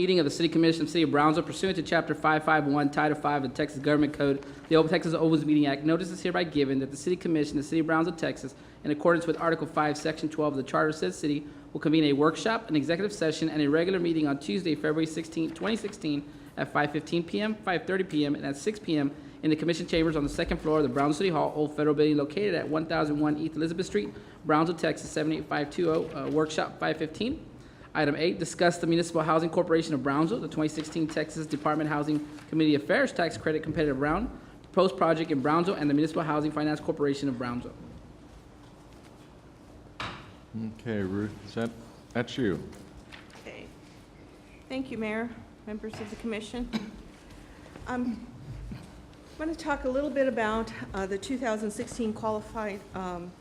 meeting of the City Commission of the City of Brownsville pursuant to Chapter 551, Title 5 of the Texas Government Code, the Texas Opens Meeting Act. Notice is hereby given that the City Commission of the City of Brownsville, Texas, in accordance with Article 5, Section 12 of the Charter of said city, will convene a workshop, an executive session, and a regular meeting on Tuesday, February 16, 2016, at 5:15 p.m., 5:30 p.m., and at 6 p.m. in the Commission chambers on the second floor of the Brownsville City Hall, Old Federal Building, located at 1001 East Elizabeth Street, Brownsville, Texas 78520, workshop 515. Item 8, discuss the Municipal Housing Corporation of Brownsville, the 2016 Texas Department of Housing Committee Affairs Tax Credit Competitive Round, proposed project in Brownsville, and the Municipal Housing Finance Corporation of Brownsville. Okay, Ruth, that's you. Okay. Thank you, Mayor, members of the commission. I'm going to talk a little bit about the 2016 Qualified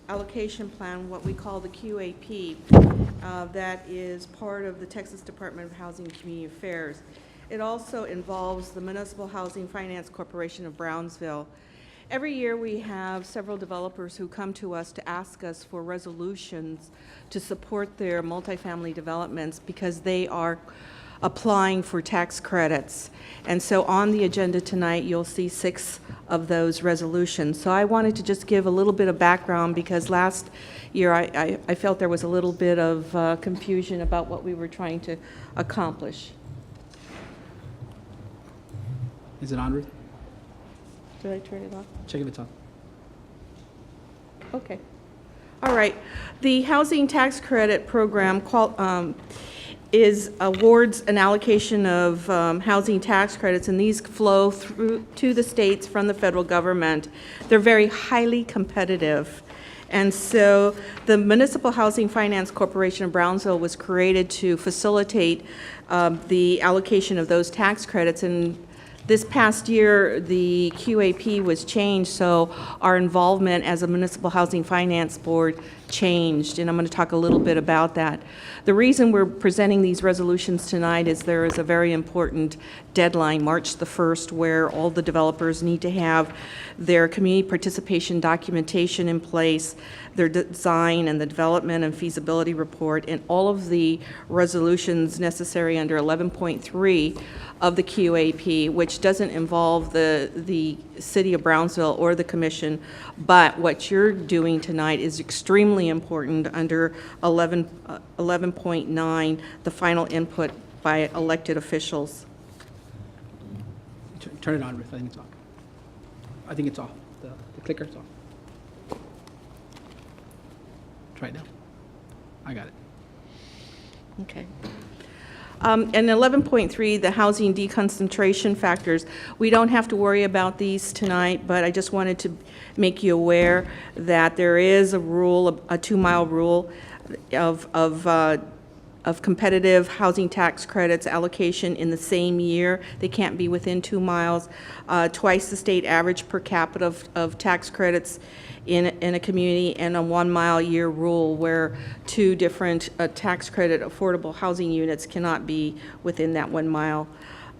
Allocation Plan, what we call the QAP, that is part of the Texas Department of Housing and Community Affairs. It also involves the Municipal Housing Finance Corporation of Brownsville. Every year we have several developers who come to us to ask us for resolutions to support their multifamily developments because they are applying for tax credits. And so on the agenda tonight, you'll see 6 of those resolutions. So I wanted to just give a little bit of background because last year I felt there was a little bit of confusion about what we were trying to accomplish. Is it on, Ruth? Did I turn it off? Check if it's on. Okay. All right. The Housing Tax Credit Program awards an allocation of housing tax credits, and these flow through to the states from the federal government. They're very highly competitive. And so the Municipal Housing Finance Corporation of Brownsville was created to facilitate the allocation of those tax credits. And this past year, the QAP was changed, so our involvement as a Municipal Housing Finance Board changed, and I'm going to talk a little bit about that. The reason we're presenting these resolutions tonight is there is a very important deadline, March the 1st, where all the developers need to have their community participation documentation in place, their design and the development and feasibility report, and all of the resolutions necessary under 11.3 of the QAP, which doesn't involve the City of Brownsville or the Commission, but what you're doing tonight is extremely important under 11.9, the final input by elected officials. Turn it on, Ruth. I think it's off. I think it's off. The clicker's off. Try it now. I got it. Okay. And 11.3, the housing deconcentration factors, we don't have to worry about these tonight, but I just wanted to make you aware that there is a rule, a 2-mile rule of competitive housing tax credits allocation in the same year. They can't be within 2 miles. Twice the state average per capita of tax credits in a community, and a 1-mile year rule where 2 different tax credit affordable housing units cannot be within that 1 mile.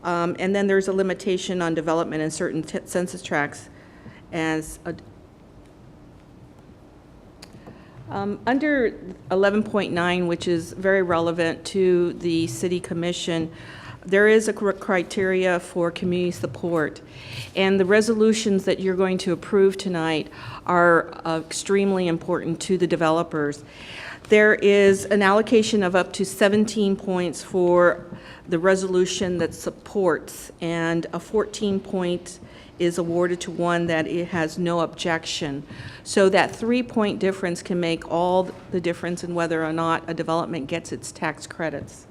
And then there's a limitation on development in certain census tracts as under 11.9, which is very relevant to the City Commission, there is a criteria for community support, and the resolutions that you're going to approve tonight are extremely important to the developers. There is an allocation of up to 17 points for the resolution that supports, and a 14-point is awarded to one that it has no objection. So that 3-point difference can make all the difference in whether or not a development gets its tax credits.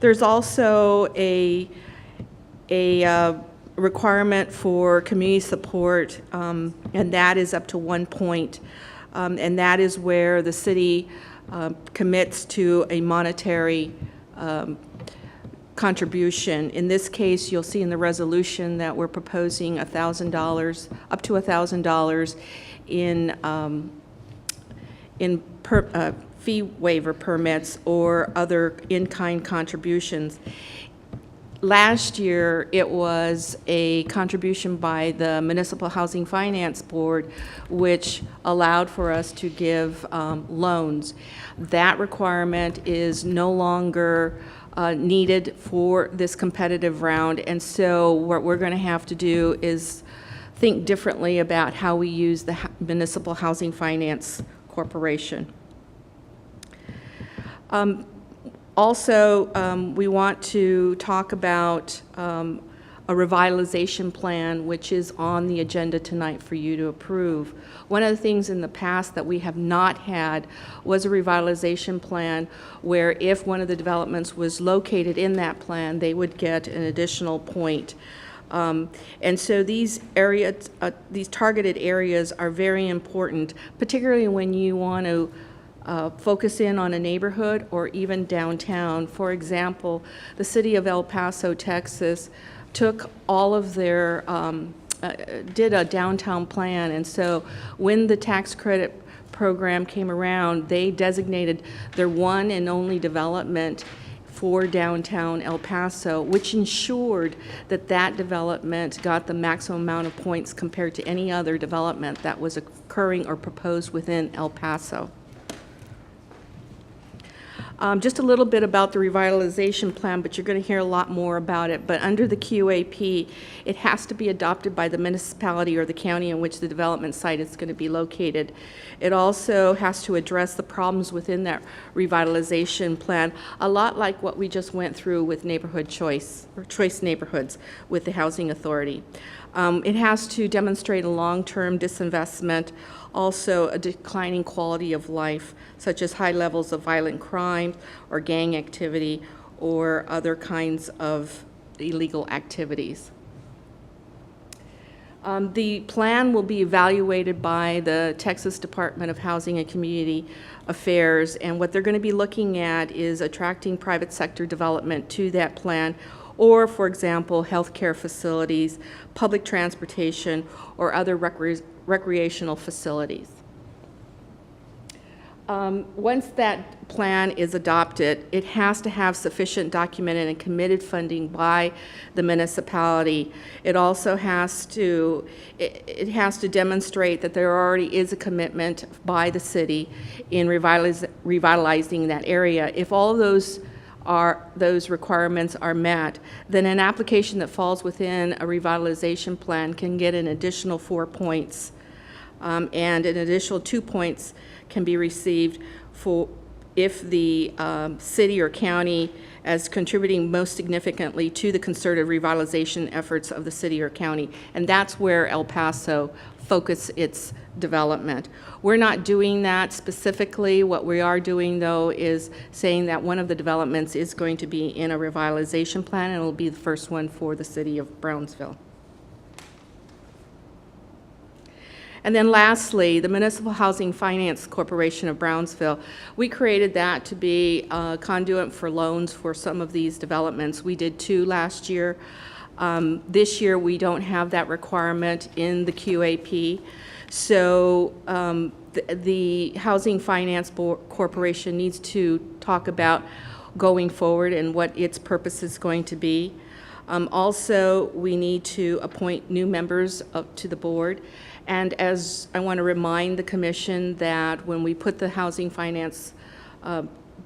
There's also a requirement for community support, and that is up to 1 point, and that is where the city commits to a monetary contribution. In this case, you'll see in the resolution that we're proposing $1,000, up to $1,000 in fee waiver permits or other in-kind contributions. Last year, it was a contribution by the Municipal Housing Finance Board, which allowed for us to give loans. That requirement is no longer needed for this competitive round, and so what we're going to have to do is think differently about how we use the Municipal Housing Finance Corporation. Also, we want to talk about a revitalization plan, which is on the agenda tonight for you to approve. One of the things in the past that we have not had was a revitalization plan where if one of the developments was located in that plan, they would get an additional point. And so these areas, these targeted areas are very important, particularly when you want to focus in on a neighborhood or even downtown. For example, the city of El Paso, Texas, took all of their, did a downtown plan, and so when the tax credit program came around, they designated their one and only development for downtown El Paso, which ensured that that development got the maximum amount of points compared to any other development that was occurring or proposed within El Paso. Just a little bit about the revitalization plan, but you're going to hear a lot more about it. But under the QAP, it has to be adopted by the municipality or the county in which the development site is going to be located. It also has to address the problems within that revitalization plan, a lot like what we just went through with neighborhood choice, or choice neighborhoods with the Housing Authority. It has to demonstrate a long-term disinvestment, also a declining quality of life, such as high levels of violent crime or gang activity or other kinds of illegal activities. The plan will be evaluated by the Texas Department of Housing and Community Affairs, and what they're going to be looking at is attracting private sector development to that plan, or, for example, healthcare facilities, public transportation, or other recreational facilities. Once that plan is adopted, it has to have sufficient documented and committed funding by the municipality. It also has to, it has to demonstrate that there already is a commitment by the city in revitalizing that area. If all of those requirements are met, then an application that falls within a revitalization plan can get an additional 4 points, and an additional 2 points can be received for if the city or county as contributing most significantly to the concerted revitalization efforts of the city or county. And that's where El Paso focus its development. We're not doing that specifically. What we are doing, though, is saying that one of the developments is going to be in a revitalization plan, and it'll be the first one for the city of Brownsville. And then lastly, the Municipal Housing Finance Corporation of Brownsville. We created that to be a conduit for loans for some of these developments. We did 2 last year. This year, we don't have that requirement in the QAP. So the Housing Finance Corporation needs to talk about going forward and what its purpose is going to be. Also, we need to appoint new members to the board. And as I want to remind the commission that when we put the Housing Finance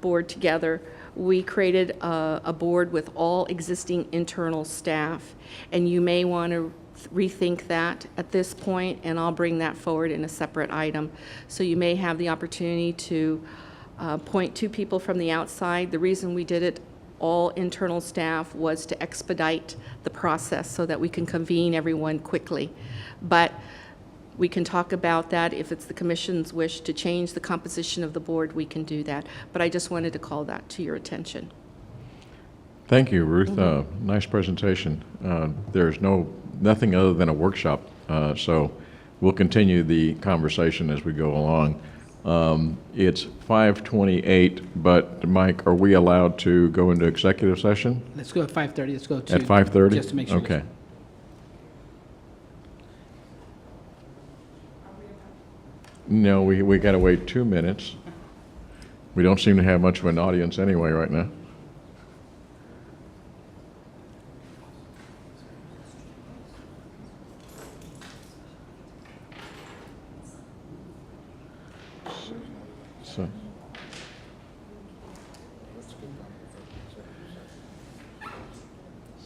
Board together, we created a board with all existing internal staff. And you may want to rethink that at this point, and I'll bring that forward in a separate item. So you may have the opportunity to appoint 2 people from the outside. The reason we did it all internal staff was to expedite the process so that we can convene everyone quickly. But we can talk about that. If it's the commission's wish to change the composition of the board, we can do that. But I just wanted to call that to your attention. Thank you, Ruth. Nice presentation. There's nothing other than a workshop, so we'll continue the conversation as we go along. It's 5:28, but Mike, are we allowed to go into executive session? Let's go at 5:30. Let's go to. At 5:30? Just to make sure. Okay. No, we got to wait 2 minutes. We don't seem to have much of an audience anyway right now. So,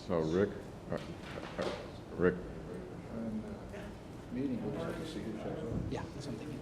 Rick, Rick, Yeah, that's what I'm thinking.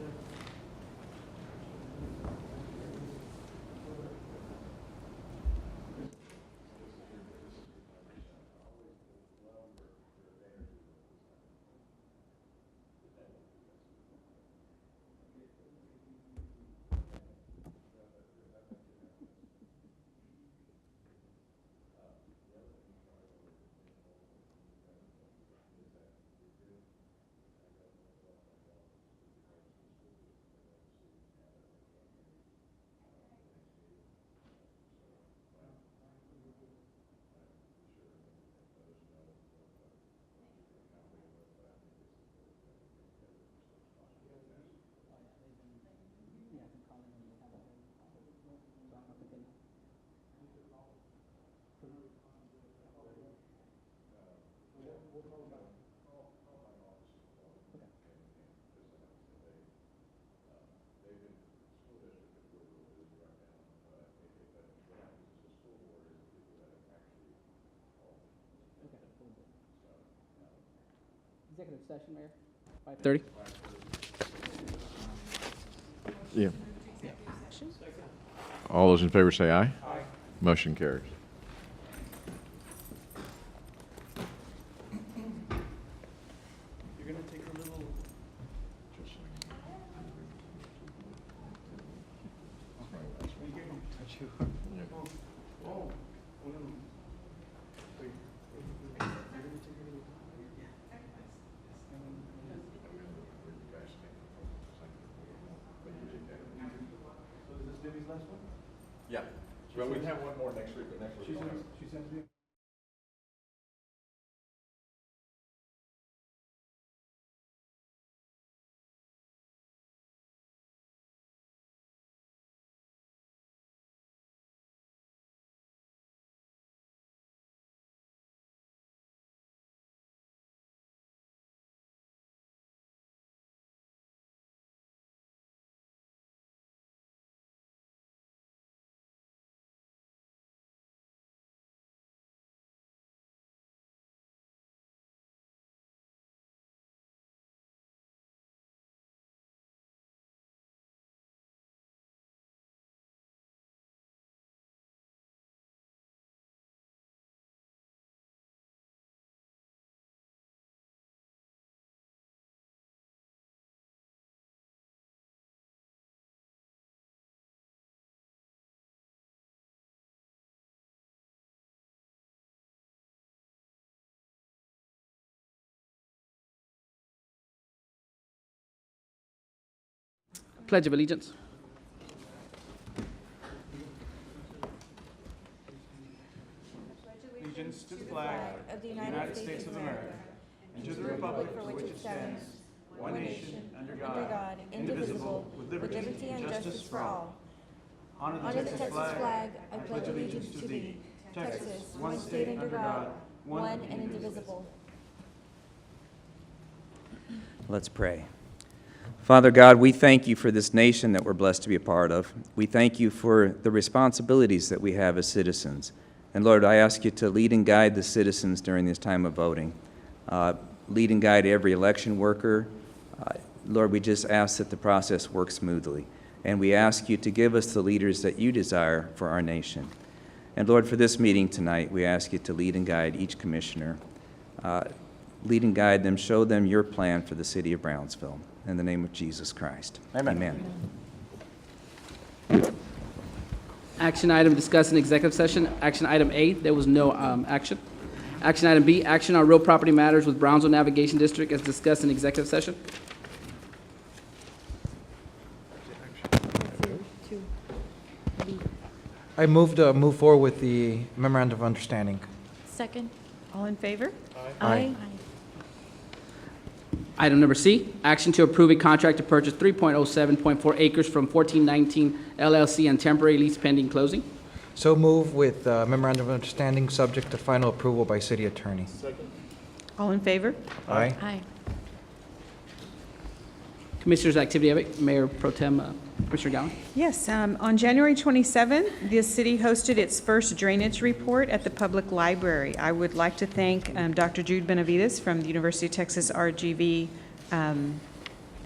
Executive session, Mayor? 5:30? yeah. All those in favor say aye. Aye. Motion carries. You're gonna take a little. Touch you. Oh. So is this Debbie's last one? Yeah. Well, we have one more next week, but next week. She sends me. Pledge of Allegiance. Allegiance to the flag of the United States of America and to the republic for which it stands, one nation, under God, indivisible, with liberty and justice for all. Honor the Texas flag. I pledge allegiance to thee, Texas, one state under God, one and indivisible. Let's pray. Father God, we thank you for this nation that we're blessed to be a part of. We thank you for the responsibilities that we have as citizens. And Lord, I ask you to lead and guide the citizens during this time of voting. Lead and guide every election worker. Lord, we just ask that the process works smoothly. And we ask you to give us the leaders that you desire for our nation. And Lord, for this meeting tonight, we ask you to lead and guide each commissioner. Lead and guide them, show them your plan for the city of Brownsville. In the name of Jesus Christ. Amen. Action item discussed in executive session. Action item A, there was no action. Action item B, action on real property matters with Brownsville Navigation District as discussed in executive session. I move to move forward with the memorandum of understanding. Second. All in favor? Aye. Item number C, action to approve a contract to purchase 3.07.4 acres from 1419 LLC on temporary lease pending closing. So move with memorandum of understanding, subject to final approval by city attorney. All in favor? Aye. Aye. Commissioners' activity update, Mayor Pro Tem, Commissioner Gowan. Yes, on January 27th, the city hosted its first drainage report at the public library. I would like to thank Dr. Jude Benavides from the University of Texas RGV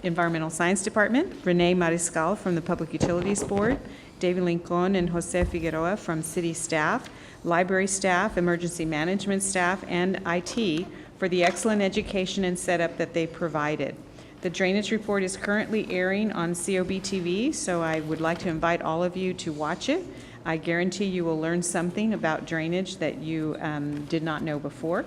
Environmental Science Department, Renee Mariscal from the Public Utilities Board, David Lincoln and Jose Figueroa from city staff, library staff, emergency management staff, and IT for the excellent education and setup that they provided. The drainage report is currently airing on COB TV, so I would like to invite all of you to watch it. I guarantee you will learn something about drainage that you did not know before.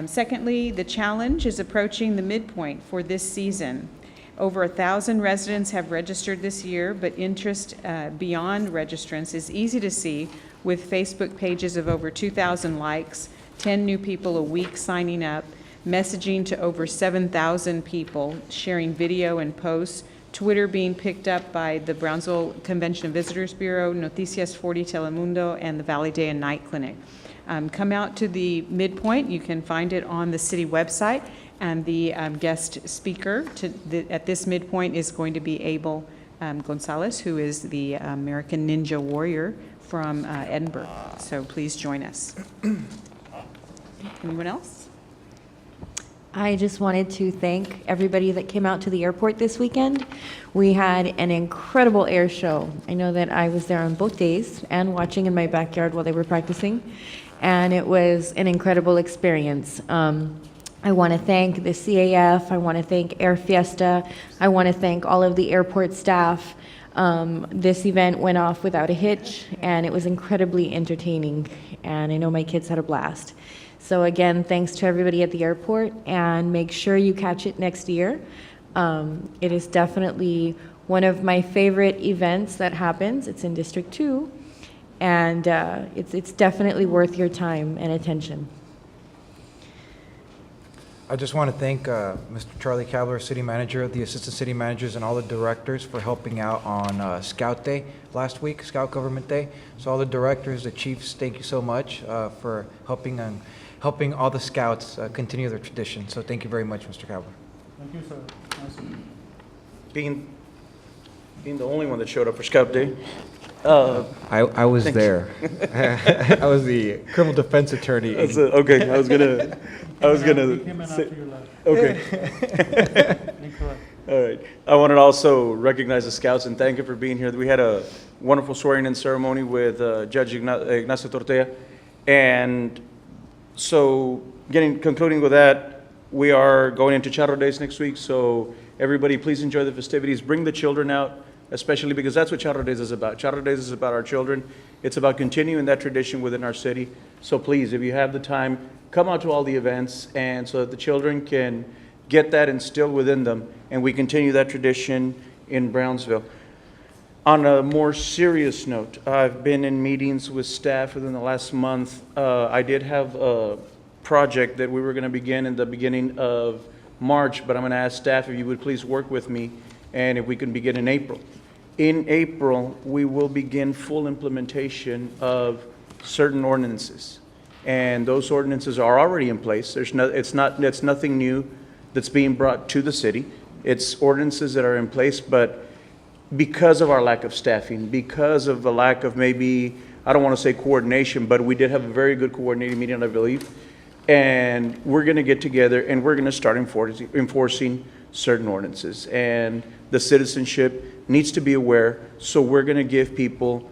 Secondly, the challenge is approaching the midpoint for this season. Over 1,000 residents have registered this year, but interest beyond registrants is easy to see with Facebook pages of over 2,000 likes, 10 new people a week signing up, messaging to over 7,000 people, sharing video and posts, Twitter being picked up by the Brownsville Convention and Visitors Bureau, Noticias 40 Telemundo, and the Valley Day and Night Clinic. Come out to the midpoint. You can find it on the city website, and the guest speaker at this midpoint is going to be Abel Gonzalez, who is the American Ninja Warrior from Edinburgh. So please join us. Anyone else? I just wanted to thank everybody that came out to the airport this weekend. We had an incredible air show. I know that I was there on both days and watching in my backyard while they were practicing, and it was an incredible experience. I want to thank the CAF. I want to thank Air Fiesta. I want to thank all of the airport staff. This event went off without a hitch, and it was incredibly entertaining, and I know my kids had a blast. So again, thanks to everybody at the airport, and make sure you catch it next year. It is definitely one of my favorite events that happens. It's in District 2, and it's definitely worth your time and attention. I just want to thank Mr. Charlie Cavler, City Manager, the Assistant City Managers, and all the directors for helping out on Scout Day last week, Scout Government Day. So all the directors, the chiefs, thank you so much for helping all the scouts continue their tradition. So thank you very much, Mr. Cavler. Thank you, sir. Being the only one that showed up for Scout Day. I was there. I was the criminal defense attorney. Okay, I was gonna We came in after you left. okay. Incorrect. All right. I wanted to also recognize the Scouts and thank you for being here. We had a wonderful swearing-in ceremony with Judge Ignacio Tortea. And so concluding with that, we are going into Charro Days next week. So everybody, please enjoy the festivities. Bring the children out, especially because that's what Charro Days is about. Charro Days is about our children. It's about continuing that tradition within our city. So please, if you have the time, come out to all the events, and so that the children can get that instilled within them, and we continue that tradition in Brownsville. On a more serious note, I've been in meetings with staff within the last month. I did have a project that we were going to begin in the beginning of March, but I'm going to ask staff if you would please work with me, and if we can begin in April. In April, we will begin full implementation of certain ordinances. And those ordinances are already in place. It's nothing new that's being brought to the city. It's ordinances that are in place, but because of our lack of staffing, because of the lack of maybe, I don't want to say coordination, but we did have a very good coordinating meeting, I believe. And we're going to get together and we're going to start enforcing certain ordinances. And the citizenship needs to be aware, so we're going to give people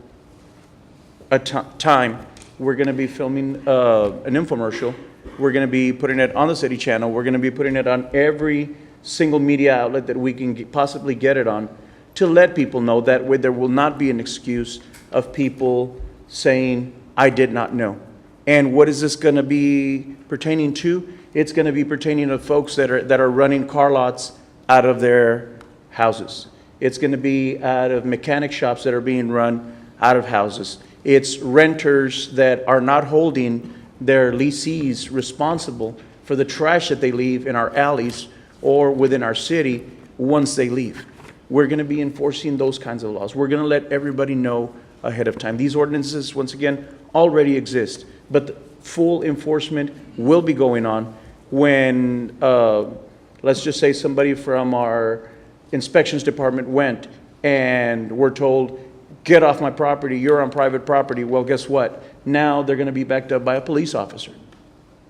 a time. We're going to be filming an infomercial. We're going to be putting it on the city channel. We're going to be putting it on every single media outlet that we can possibly get it on, to let people know that way there will not be an excuse of people saying, I did not know. And what is this going to be pertaining to? It's going to be pertaining to folks that are running car lots out of their houses. It's going to be out of mechanic shops that are being run out of houses. It's renters that are not holding their lessees responsible for the trash that they leave in our alleys or within our city once they leave. We're going to be enforcing those kinds of laws. We're going to let everybody know ahead of time. These ordinances, once again, already exist, but the full enforcement will be going on when, let's just say somebody from our inspections department went and were told, get off my property, you're on private property. Well, guess what? Now they're going to be backed up by a police officer.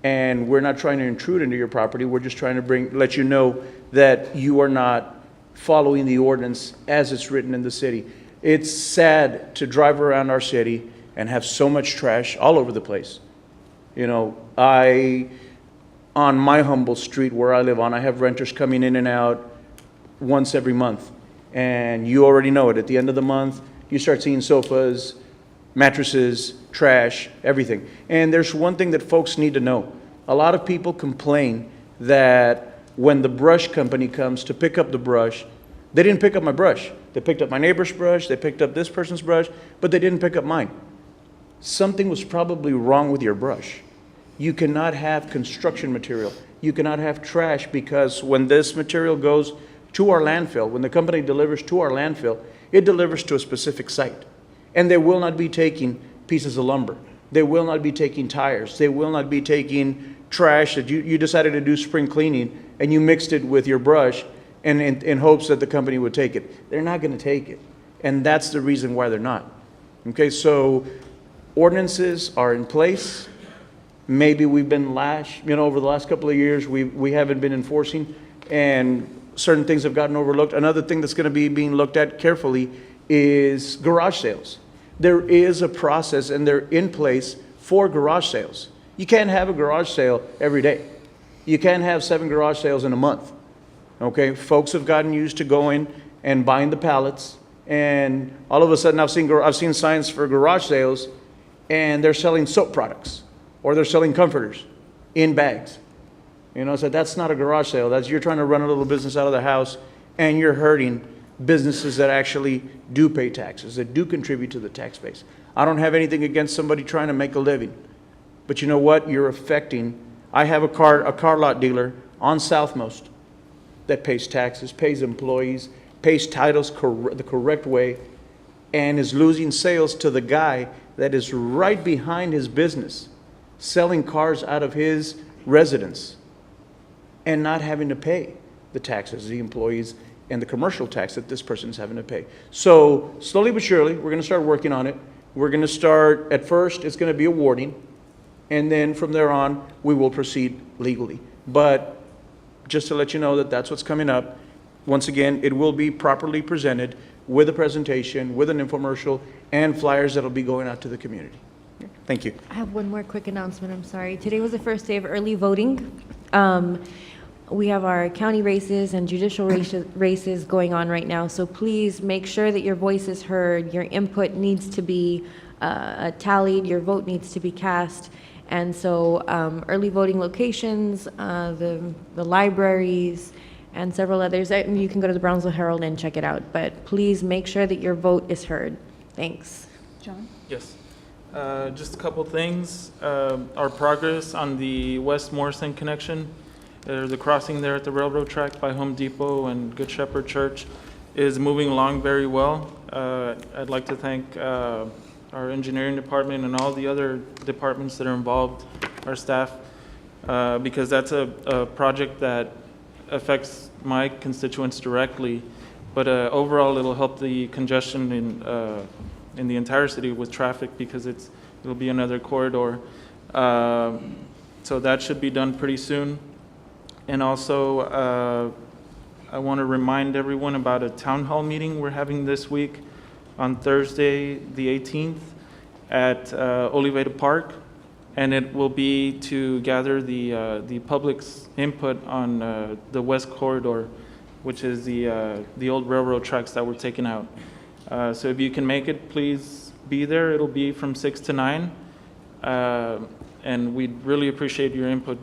And we're not trying to intrude into your property. We're just trying to let you know that you are not following the ordinance as it's written in the city. It's sad to drive around our city and have so much trash all over the place. You know, on my humble street where I live on, I have renters coming in and out once every month. And you already know it. At the end of the month, you start seeing sofas, mattresses, trash, everything. And there's one thing that folks need to know. A lot of people complain that when the brush company comes to pick up the brush, they didn't pick up my brush. They picked up my neighbor's brush, they picked up this person's brush, but they didn't pick up mine. Something was probably wrong with your brush. You cannot have construction material. You cannot have trash, because when this material goes to our landfill, when the company delivers to our landfill, it delivers to a specific site. And they will not be taking pieces of lumber. They will not be taking tires. They will not be taking trash that you decided to do spring cleaning and you mixed it with your brush and in hopes that the company would take it. They're not going to take it. And that's the reason why they're not. Okay, so ordinances are in place. Maybe we've been over the last couple of years, we haven't been enforcing, and certain things have gotten overlooked. Another thing that's going to be being looked at carefully is garage sales. There is a process and they're in place for garage sales. You can't have a garage sale every day. You can't have 7 garage sales in a month. Okay, folks have gotten used to going and buying the pallets, and all of a sudden I've seen signs for garage sales, and they're selling soap products or they're selling comforters in bags. You know, so that's not a garage sale. You're trying to run a little business out of the house, and you're hurting businesses that actually do pay taxes, that do contribute to the tax base. I don't have anything against somebody trying to make a living, but you know what? You're affecting. I have a car lot dealer on Southmost that pays taxes, pays employees, pays titles the correct way, and is losing sales to the guy that is right behind his business, selling cars out of his residence and not having to pay the taxes, the employees, and the commercial tax that this person's having to pay. So slowly but surely, we're going to start working on it. We're going to start, at first, it's going to be a warning, and then from there on, we will proceed legally. But just to let you know that that's what's coming up. Once again, it will be properly presented with a presentation, with an infomercial, and flyers that'll be going out to the community. Thank you. I have one more quick announcement, I'm sorry. Today was the first day of early voting. We have our county races and judicial races going on right now, so please make sure that your voice is heard, your input needs to be tallied, your vote needs to be cast. And so early voting locations, the libraries, and several others, you can go to the Brownsville Herald and check it out, but please make sure that your vote is heard. Thanks. John? Yes. Just a couple things. Our progress on the West Morrison connection, the crossing there at the railroad track by Home Depot and Good Shepherd Church, is moving along very well. I'd like to thank our engineering department and all the other departments that are involved, our staff, because that's a project that affects my constituents directly, but overall it'll help the congestion in the entire city with traffic, because it'll be another corridor. So that should be done pretty soon. And also, I want to remind everyone about a town hall meeting we're having this week on Thursday, the 18th, at Oliveda Park, and it will be to gather the public's input on the West Corridor, which is the old railroad tracks that were taken out. So if you can make it, please be there. It'll be from 6 to 9, and we'd really appreciate your input.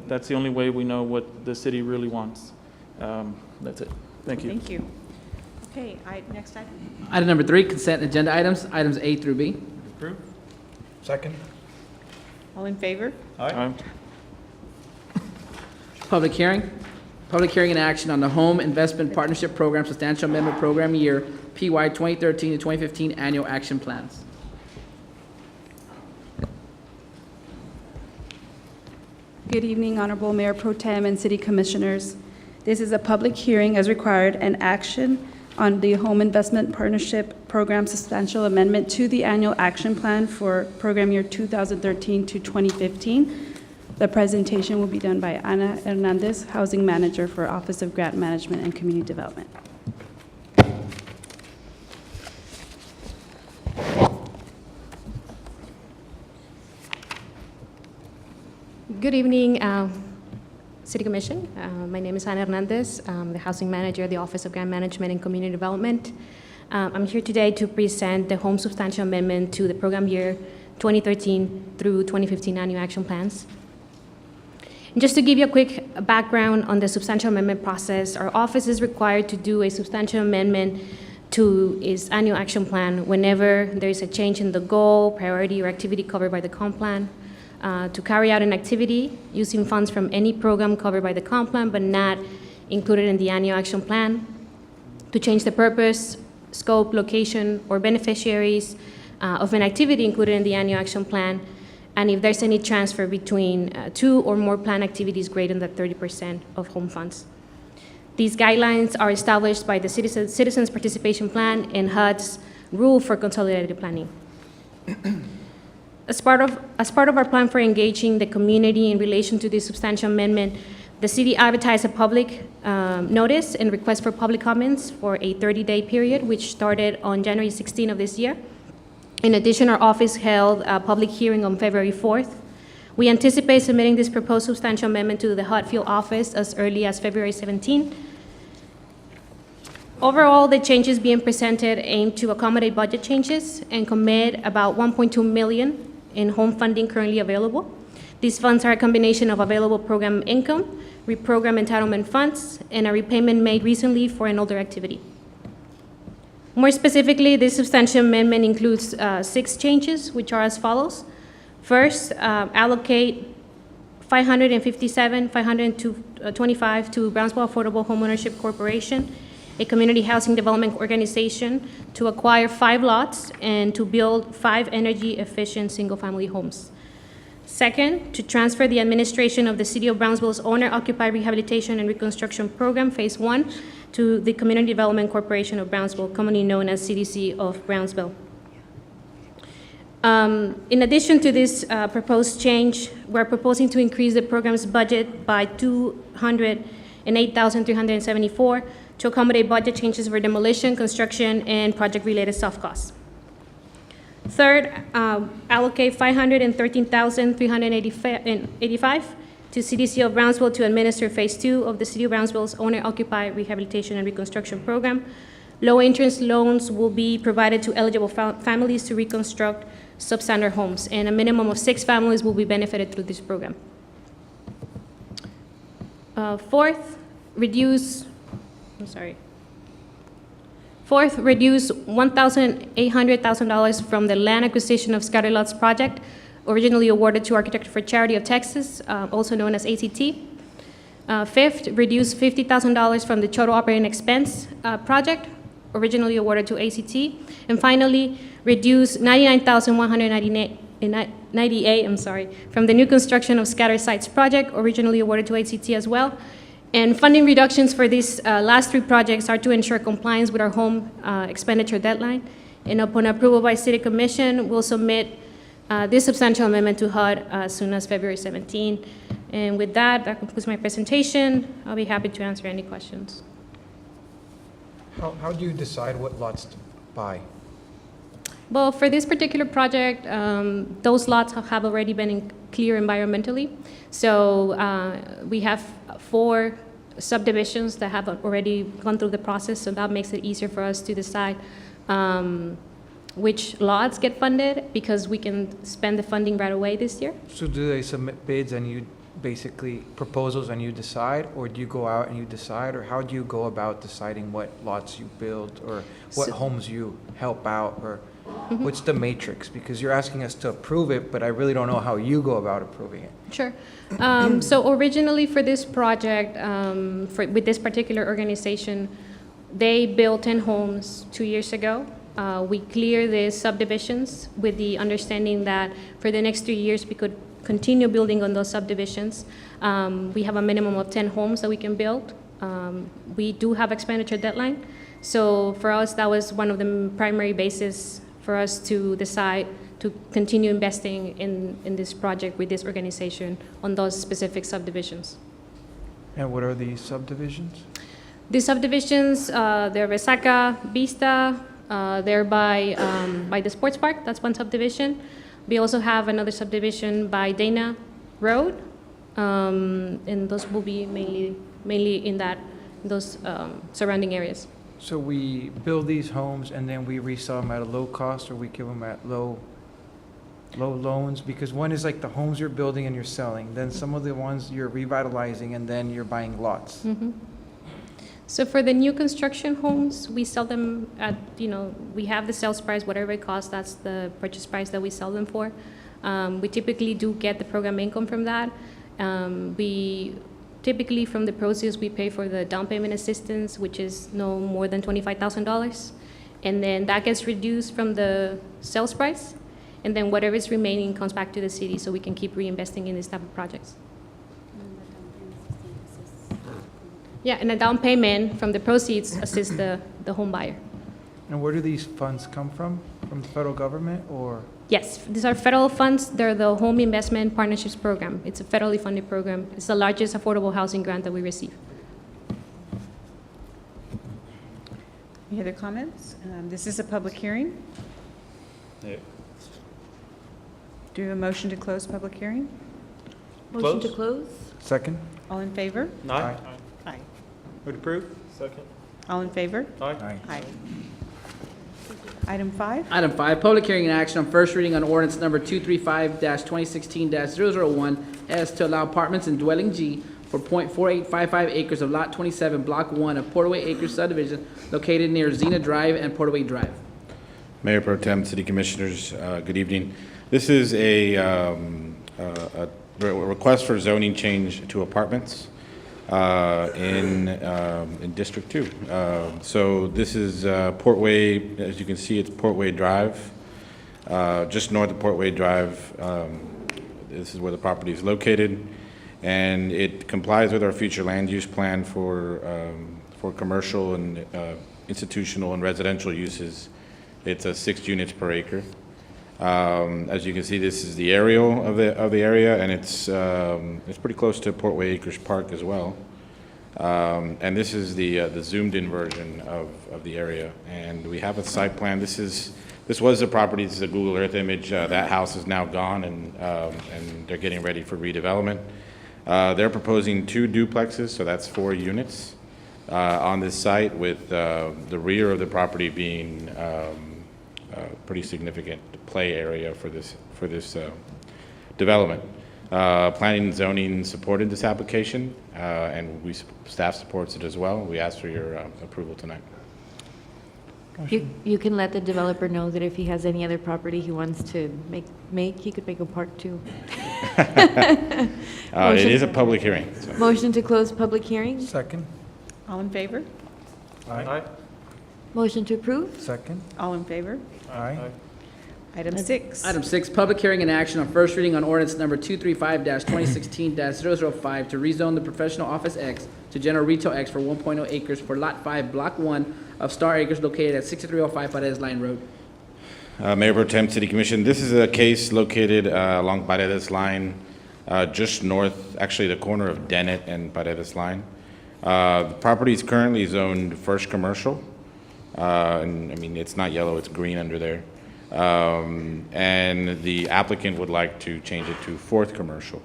That's the only way we know what the city really wants. That's it. Thank you. Thank you. Okay, next item. Item number 3, consent agenda items, items A through B. Approved. Second? All in favor? Aye. Public hearing. Public hearing and action on the Home Investment Partnership Program Substantial Amendment Program Year PY 2013 to 2015 Annual Action Plans. Good evening, Honorable Mayor Pro Tem and City Commissioners. This is a public hearing as required and action on the Home Investment Partnership Program substantial amendment to the annual action plan for program year 2013 to 2015. The presentation will be done by Ana Hernandez, Housing Manager for Office of Grant Management and Community Development. Good evening, City Commission. My name is Ana Hernandez. I'm the Housing Manager at the Office of Grant Management and Community Development. I'm here today to present the Home Substantial Amendment to the program year 2013 through 2015 annual action plans. And just to give you a quick background on the substantial amendment process, our office is required to do a substantial amendment to its annual action plan whenever there is a change in the goal, priority, or activity covered by the comp plan. To carry out an activity using funds from any program covered by the comp plan but not included in the annual action plan, to change the purpose, scope, location, or beneficiaries of an activity included in the annual action plan, and if there's any transfer between two or more plan activities greater than 30% of home funds. These guidelines are established by the Citizens Participation Plan and HUD's Rule for Consolidated Planning. As part of our plan for engaging the community in relation to this substantial amendment, the city advertised a public notice and request for public comments for a 30-day period, which started on January 16 of this year. In addition, our office held a public hearing on February 4th. We anticipate submitting this proposed substantial amendment to the HUD field office as early as February 17. Overall, the changes being presented aim to accommodate budget changes and commit about $1.2 million in home funding currently available. These funds are a combination of available program income, reprogram entitlement funds, and a repayment made recently for an older activity. More specifically, this substantial amendment includes 6 changes, which are as follows. First, allocate $557,525 to Brownsville Affordable Homeownership Corporation, a community housing development organization, to acquire 5 lots and to build 5 energy-efficient single-family homes. Second, to transfer the administration of the City of Brownsville's owner-occupied rehabilitation and reconstruction program, Phase 1, to the Community Development Corporation of Brownsville, commonly known as CDC of Brownsville. In addition to this proposed change, we're proposing to increase the program's budget by $208,374 to accommodate budget changes for demolition, construction, and project-related soft costs. Third, allocate $513,385 to CDC of Brownsville to administer Phase 2 of the City of Brownsville's owner-occupied rehabilitation and reconstruction program. Low-interest loans will be provided to eligible families to reconstruct substandard homes, and a minimum of 6 families will be benefited through this program. Fourth, reduce $1,800,000 from the land acquisition of Scattered Lots project, originally awarded to Architecture for Charity of Texas, also known as ACT. Fifth, reduce $50,000 from the total operating expense project, originally awarded to ACT. And finally, reduce $99,198 from the new construction of Scattered Sites project, originally awarded to ACT as well. And funding reductions for these last 3 projects are to ensure compliance with our home expenditure deadline. And upon approval by City Commission, we'll submit this substantial amendment to HUD as soon as February 17. And with that concludes my presentation. I'll be happy to answer any questions. How do you decide what lots to buy? Well, for this particular project, those lots have already been clear environmentally. So we have 4 subdivisions that have already gone through the process, so that makes it easier for us to decide which lots get funded, because we can spend the funding right away this year. So do they submit bids and you basically proposals and you decide, or do you go out and you decide, or how do you go about deciding what lots you build or what homes you help out, or what's the matrix? Because you're asking us to approve it, but I really don't know how you go about approving it. Sure. So originally for this project, with this particular organization, they built 10 homes 2 years ago. We cleared the subdivisions with the understanding that for the next 3 years we could continue building on those subdivisions. We have a minimum of 10 homes that we can build. We do have expenditure deadline. So for us, that was one of the primary bases for us to decide to continue investing in this project with this organization on those specific subdivisions. And what are these subdivisions? These subdivisions, they're Resaca, Vista, they're by the sports park, that's one subdivision. We also have another subdivision by Dana Road, and those will be mainly in those surrounding areas. So we build these homes and then we resell them at a low cost, or we give them at low loans? Because one is like the homes you're building and you're selling, then some of the ones you're revitalizing, and then you're buying lots. So for the new construction homes, we sell them at, we have the sales price, whatever it costs, that's the purchase price that we sell them for. We typically do get the program income from that. We typically, from the proceeds, we pay for the down payment assistance, which is no more than $25,000. And then that gets reduced from the sales price. And then whatever is remaining comes back to the city so we can keep reinvesting in this type of projects. Yeah, and a down payment from the proceeds assists the home buyer. And where do these funds come from? From the federal government, or? Yes, these are federal funds. They're the Home Investment Partnerships Program. It's a federally funded program. It's the largest affordable housing grant that we receive. Any other comments? This is a public hearing. Do you have a motion to close public hearing? Motion to close? Second? All in favor? Aye. Aye. Would approve? Second. All in favor? Aye. Aye. Item 5. Item 5, public hearing and action on first reading on ordinance number 235-2016-001 as to allow apartments in dwelling G for .4855 acres of Lot 27, Block 1 of Portaway Acres subdivision located near Xena Drive and Portaway Drive. Mayor Pro Tem, City Commissioners, good evening. This is a request for zoning change to apartments in District 2. So this is Portway, as you can see, it's Portway Drive, just north of Portway Drive. This is where the property is located, and it complies with our future land use plan for commercial and institutional and residential uses. It's 6 units per acre. As you can see, this is the aerial of the area, and it's pretty close to Portway Acres Park as well. And this is the zoomed-in version of the area. And we have a site plan. This was the property. This is a Google Earth image. That house is now gone, and they're getting ready for redevelopment. They're proposing 2 duplexes, so that's 4 units on this site, with the rear of the property being pretty significant play area for this development. Planning and zoning supported this application, and staff supports it as well. We ask for your approval tonight. You can let the developer know that if he has any other property he wants to make, he could make a park too. It is a public hearing. So. Motion to close public hearing? Second? All in favor? Aye. Motion to approve? Second? All in favor? Aye. Item 6. Item 6, public hearing and action on first reading on ordinance number 235-2016-005 to rezone the professional office X to general retail X for 1.0 acres for Lot 5, Block 1 of Star Acres located at 6305 Paredes Line Road. Mayor Pro Tem, City Commission, this is a case located along Paredes Line, just north, actually the corner of Dennett and Paredes Line. The property is currently zoned first commercial. And I mean, it's not yellow, it's green under there. And the applicant would like to change it to 4th commercial.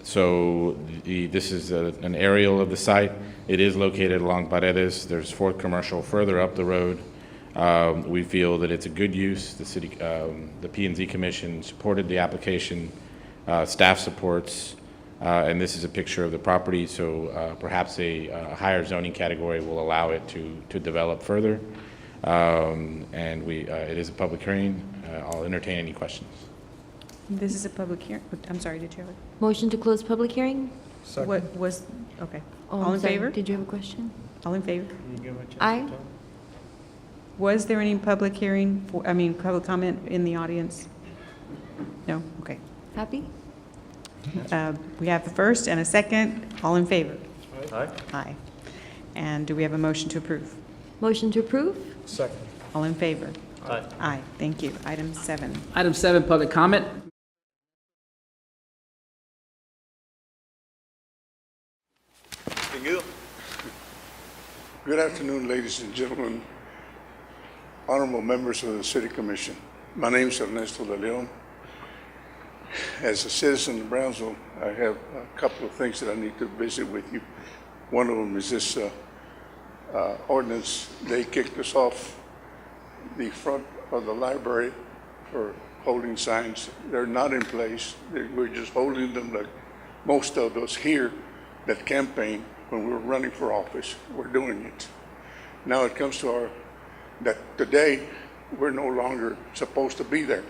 So this is an aerial of the site. It is located along Paredes. There's 4th commercial further up the road. We feel that it's a good use. The city, the P&Z Commission supported the application. Staff supports. And this is a picture of the property, so perhaps a higher zoning category will allow it to develop further. And it is a public hearing. I'll entertain any questions. This is a public hearing. I'm sorry, did you have Motion to close public hearing? Second? What was, okay. Oh, All I'm in sorry. favor? Did you have a question? All in favor? Aye. Was there any public hearing, public comment in the audience? No? Okay. Happy? We have a first and a second. All in favor? Aye. Aye. And do we have a motion to approve? Motion to approve? Second. All in favor? Aye. Aye. Thank you. Item 7. Item 7, public comment. Thank you. Good afternoon, ladies and gentlemen, honorable members of the City Commission. My name is Ernesto De Leon. As a citizen of Brownsville, I have a couple of things that I need to visit with you. One of them is this ordinance. They kicked us off the front of the library for holding signs. They're not in place. We're just holding them like most of us here that campaign when we were running for office. We're doing it. Now it comes to that today we're no longer supposed to be there.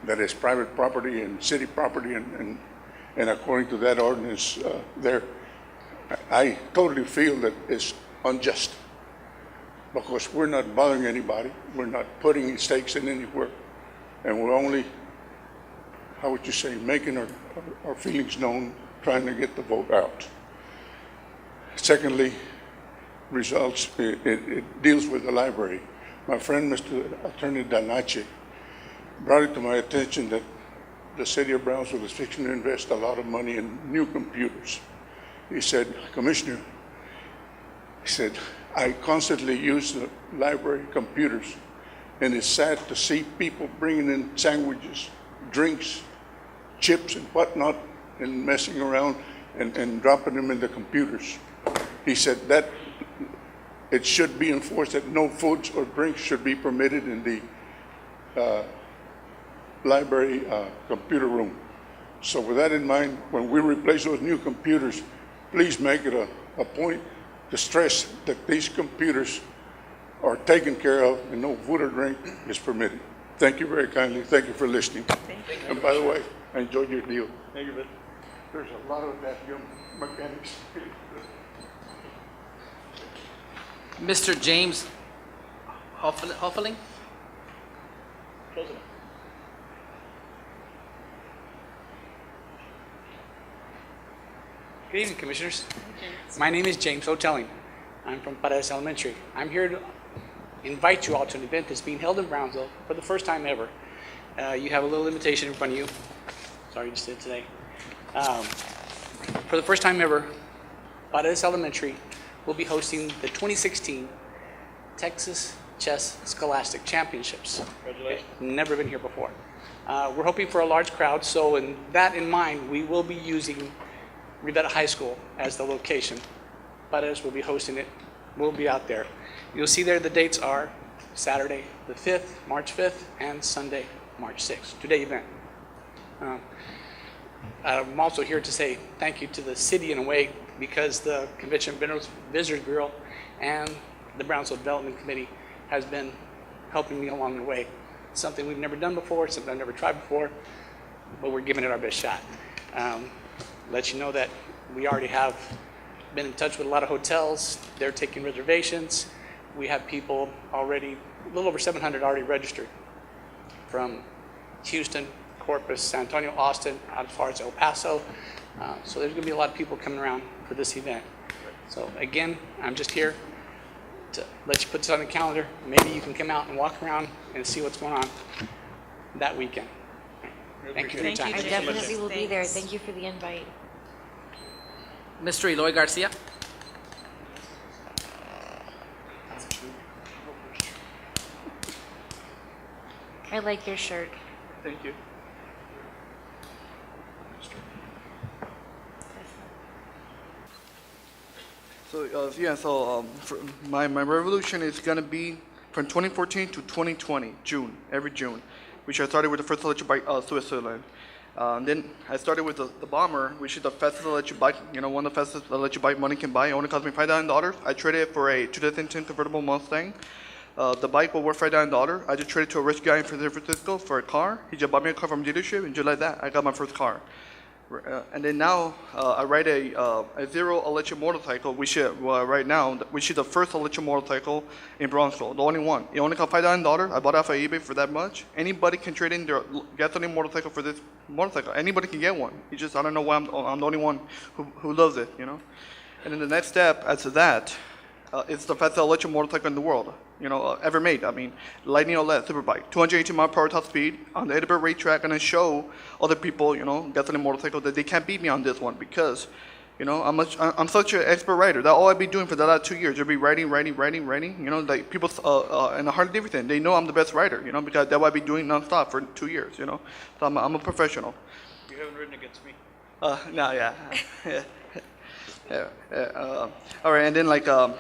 That is private property and city property, and according to that ordinance there, I totally feel that it's unjust because we're not bothering anybody. We're not putting stakes in anywhere, and we're only, how would you say, making our feelings known, trying to get the vote out. Secondly, results, it deals with the library. My friend, Mr. Attorney Danache, brought it to my attention that the city of Brownsville is fixing to invest a lot of money in new computers. He said, Commissioner, he said, I constantly use the library computers, and it's sad to see people bringing in sandwiches, drinks, chips, and whatnot, and messing around and dropping them in the computers. He said that it should be enforced that no foods or drinks should be permitted in the library computer room. So with that in mind, when we replace those new computers, please make it a point to stress that these computers are taken care of and no food or drink is permitted. Thank you very kindly. Thank you for listening. And by the way, I enjoyed your deal. Thank you, man. There's a lot of that young mechanics. Mr. James Hoffeling? Close enough. Good evening, Commissioners. My name is James Hotelling. I'm from Paredes Elementary. I'm here to invite you all to an event that's being held in Brownsville for the first time ever. You have a little invitation in front of you. Sorry, you just did today. For the first time ever, Paredes Elementary will be hosting the 2016 Texas Chess Scholastic Championships. Congratulations. Never been here before. We're hoping for a large crowd, so in that in mind, we will be using Rivetta High School as the location. Paredes will be hosting it. We'll be out there. You'll see there the dates are Saturday the 5th, March 5th, and Sunday, March 6th, two-day event. I'm also here to say thank you to the city in a way, because the Convention Visitors Bureau and the Brownsville Development Committee has been helping me along the way. It's something we've never done before, something I've never tried before, but we're giving it our best shot. Let you know that we already have been in touch with a lot of hotels. They're taking reservations. We have people already, a little over 700 already registered from Houston, Corpus, San Antonio, Austin, out as far as El Paso. So there's going to be a lot of people coming around for this event. So again, I'm just here to let you put this on the calendar. Maybe you can come out and walk around and see what's going on that weekend. Thank you for your time. I definitely will be there. Thank you for the invite. Mr. Eloy Garcia? I like your shirt. Thank you. My revolution is going to be from 2014 to 2020, June, every June, which I started with the first electric bike, Switzerland. Then I started with the Bomber, which is the fastest electric bike, one of the fastest electric bike money can buy. It only cost me $5,000. I traded it for a 2010 convertible Mustang. The bike will worth $5,000. I just traded to a rich guy in San Francisco for a car. He just bought me a car from a dealership, and just like that, I got my first car. And then now I ride a zero electric motorcycle, which right now, which is the first electric motorcycle in Bronxville, the only one. It only cost $5,000. I bought it off of eBay for that much. Anybody can trade in their gasoline motorcycle for this motorcycle. Anybody can get one. It's just, I don't know why I'm the only one who loves it, you know. And then the next step after that, it's the fastest electric motorcycle in the world, you know, ever made. I mean, Lightning OLED Superbike, 218 mile per hour top speed on the Edinburgh racetrack, and I show other people, you know, gasoline motorcycle that they can't beat me on this one because, you know, I'm such an expert rider. That's all I've been doing for the last 2 years. I'll be riding. You know, like people in the Harley Davidson, they know I'm the best rider, you know, because that's what I've been doing nonstop for 2 years, you know. So I'm a professional. You haven't ridden against me. No, yeah. All right, and then like the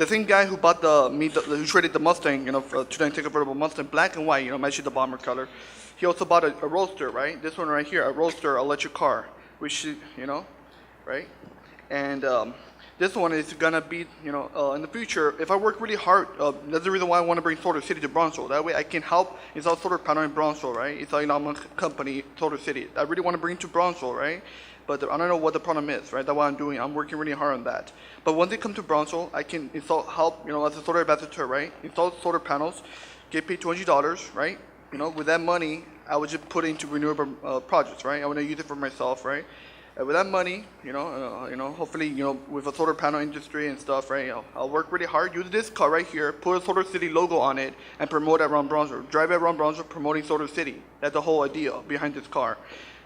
same guy who bought who traded the Mustang, you know, for to take a convertible Mustang, black and white, you know, matching the bomber color. He also bought a Roadster, right? This one right here, a Roadster electric car, which, you know, right? And this one is gonna be, you know, in the future, if I work really hard, that's the reason why I want to bring Solar City to Bronxville. That way I can help install solar panel in Bronxville, right? It's like, you know, I'm a company, Solar City. I really want to bring to Bronxville, right? But I don't know what the problem is, right? That's what I'm doing. I'm working really hard on that. But once they come to Bronxville, I can help, you know, as a solar ambassador, right? Install solar panels, get paid $200, right? You know, with that money, I would just put it into renewable projects, right? I want to use it for myself, right? And with that money, you know, hopefully, you know, with a solar panel industry and stuff, right? I'll work really hard. Use this car right here, put a Solar City logo on it, and promote it around Bronxville. Drive it around Bronxville, promoting Solar City. That's the whole idea behind this car.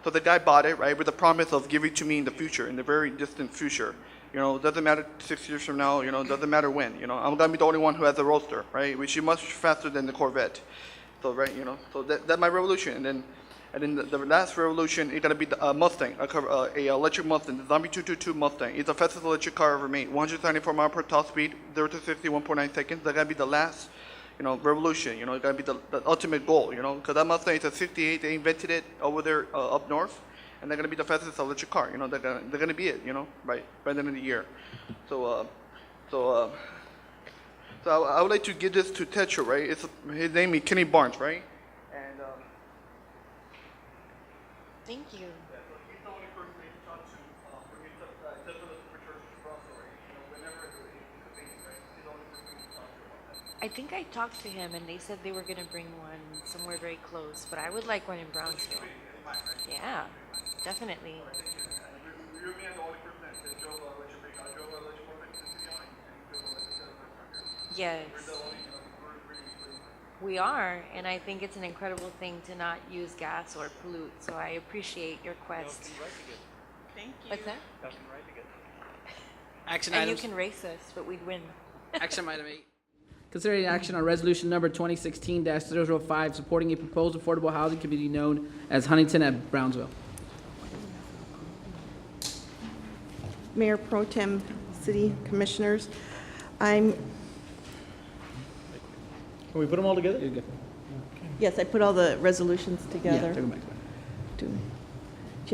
So the guy bought it, right, with the promise of giving to me in the future, in the very distant future. You know, doesn't matter 6 years from now, you know, doesn't matter when, you know. I'm gonna be the only one who has a Roadster, right, which is much faster than the Corvette. So, right, you know, so that's my revolution. And then the last revolution is gonna be the Mustang, a electric Mustang, the Zombie 222 Mustang. It's the fastest electric car ever made, 174 mile per top speed, 0 to 60, 1.9 seconds. That's gonna be the last, you know, revolution, you know, it's gonna be the ultimate goal, you know, because that Mustang is a 68, they invented it over there up north, and they're gonna be the fastest electric car, you know, they're gonna be it, you know, by the end of the year. So I would like to give this to Tetra, right? His name is Kenny Barnes, right? And Thank you. he's the only person that you talk to for me to Tetra for church Bronxville, right? You know, whenever it's convenient, right? He's the only person you talk to about that. I think I talked to him and they said they were gonna bring one somewhere very close, but I would like one in Brownsville. Yeah, definitely. Yes. We are, and I think it's an incredible thing to not use gas or pollute, so I appreciate your quest. Thank you. What's that? Action And you items. can race us, but we'd win. Action item 8. Considering action on resolution number 2016-005, supporting a proposed affordable housing community known as Huntington at Brownsville. Mayor Pro Tem, City Commissioners, Can we put them all together? yes, I put all the resolutions Yeah, together. they're going back. Do you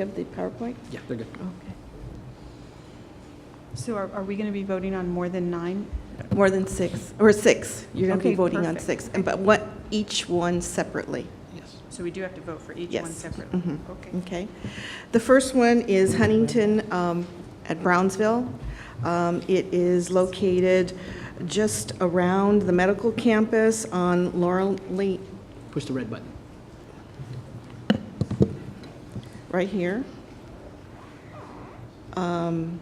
have the PowerPoint? Yeah, they're good. Okay. So are we going to be voting on more than 9? More than 6, or 6. You're going to be Okay, voting on perfect. 6, but each one separately. Yes. So we do have to vote for each Yes. one separately? Mhm. Okay. Okay. The first one is Huntington at Brownsville. It is located just around the medical campus on Laurel Lee, Push the red button. right here. And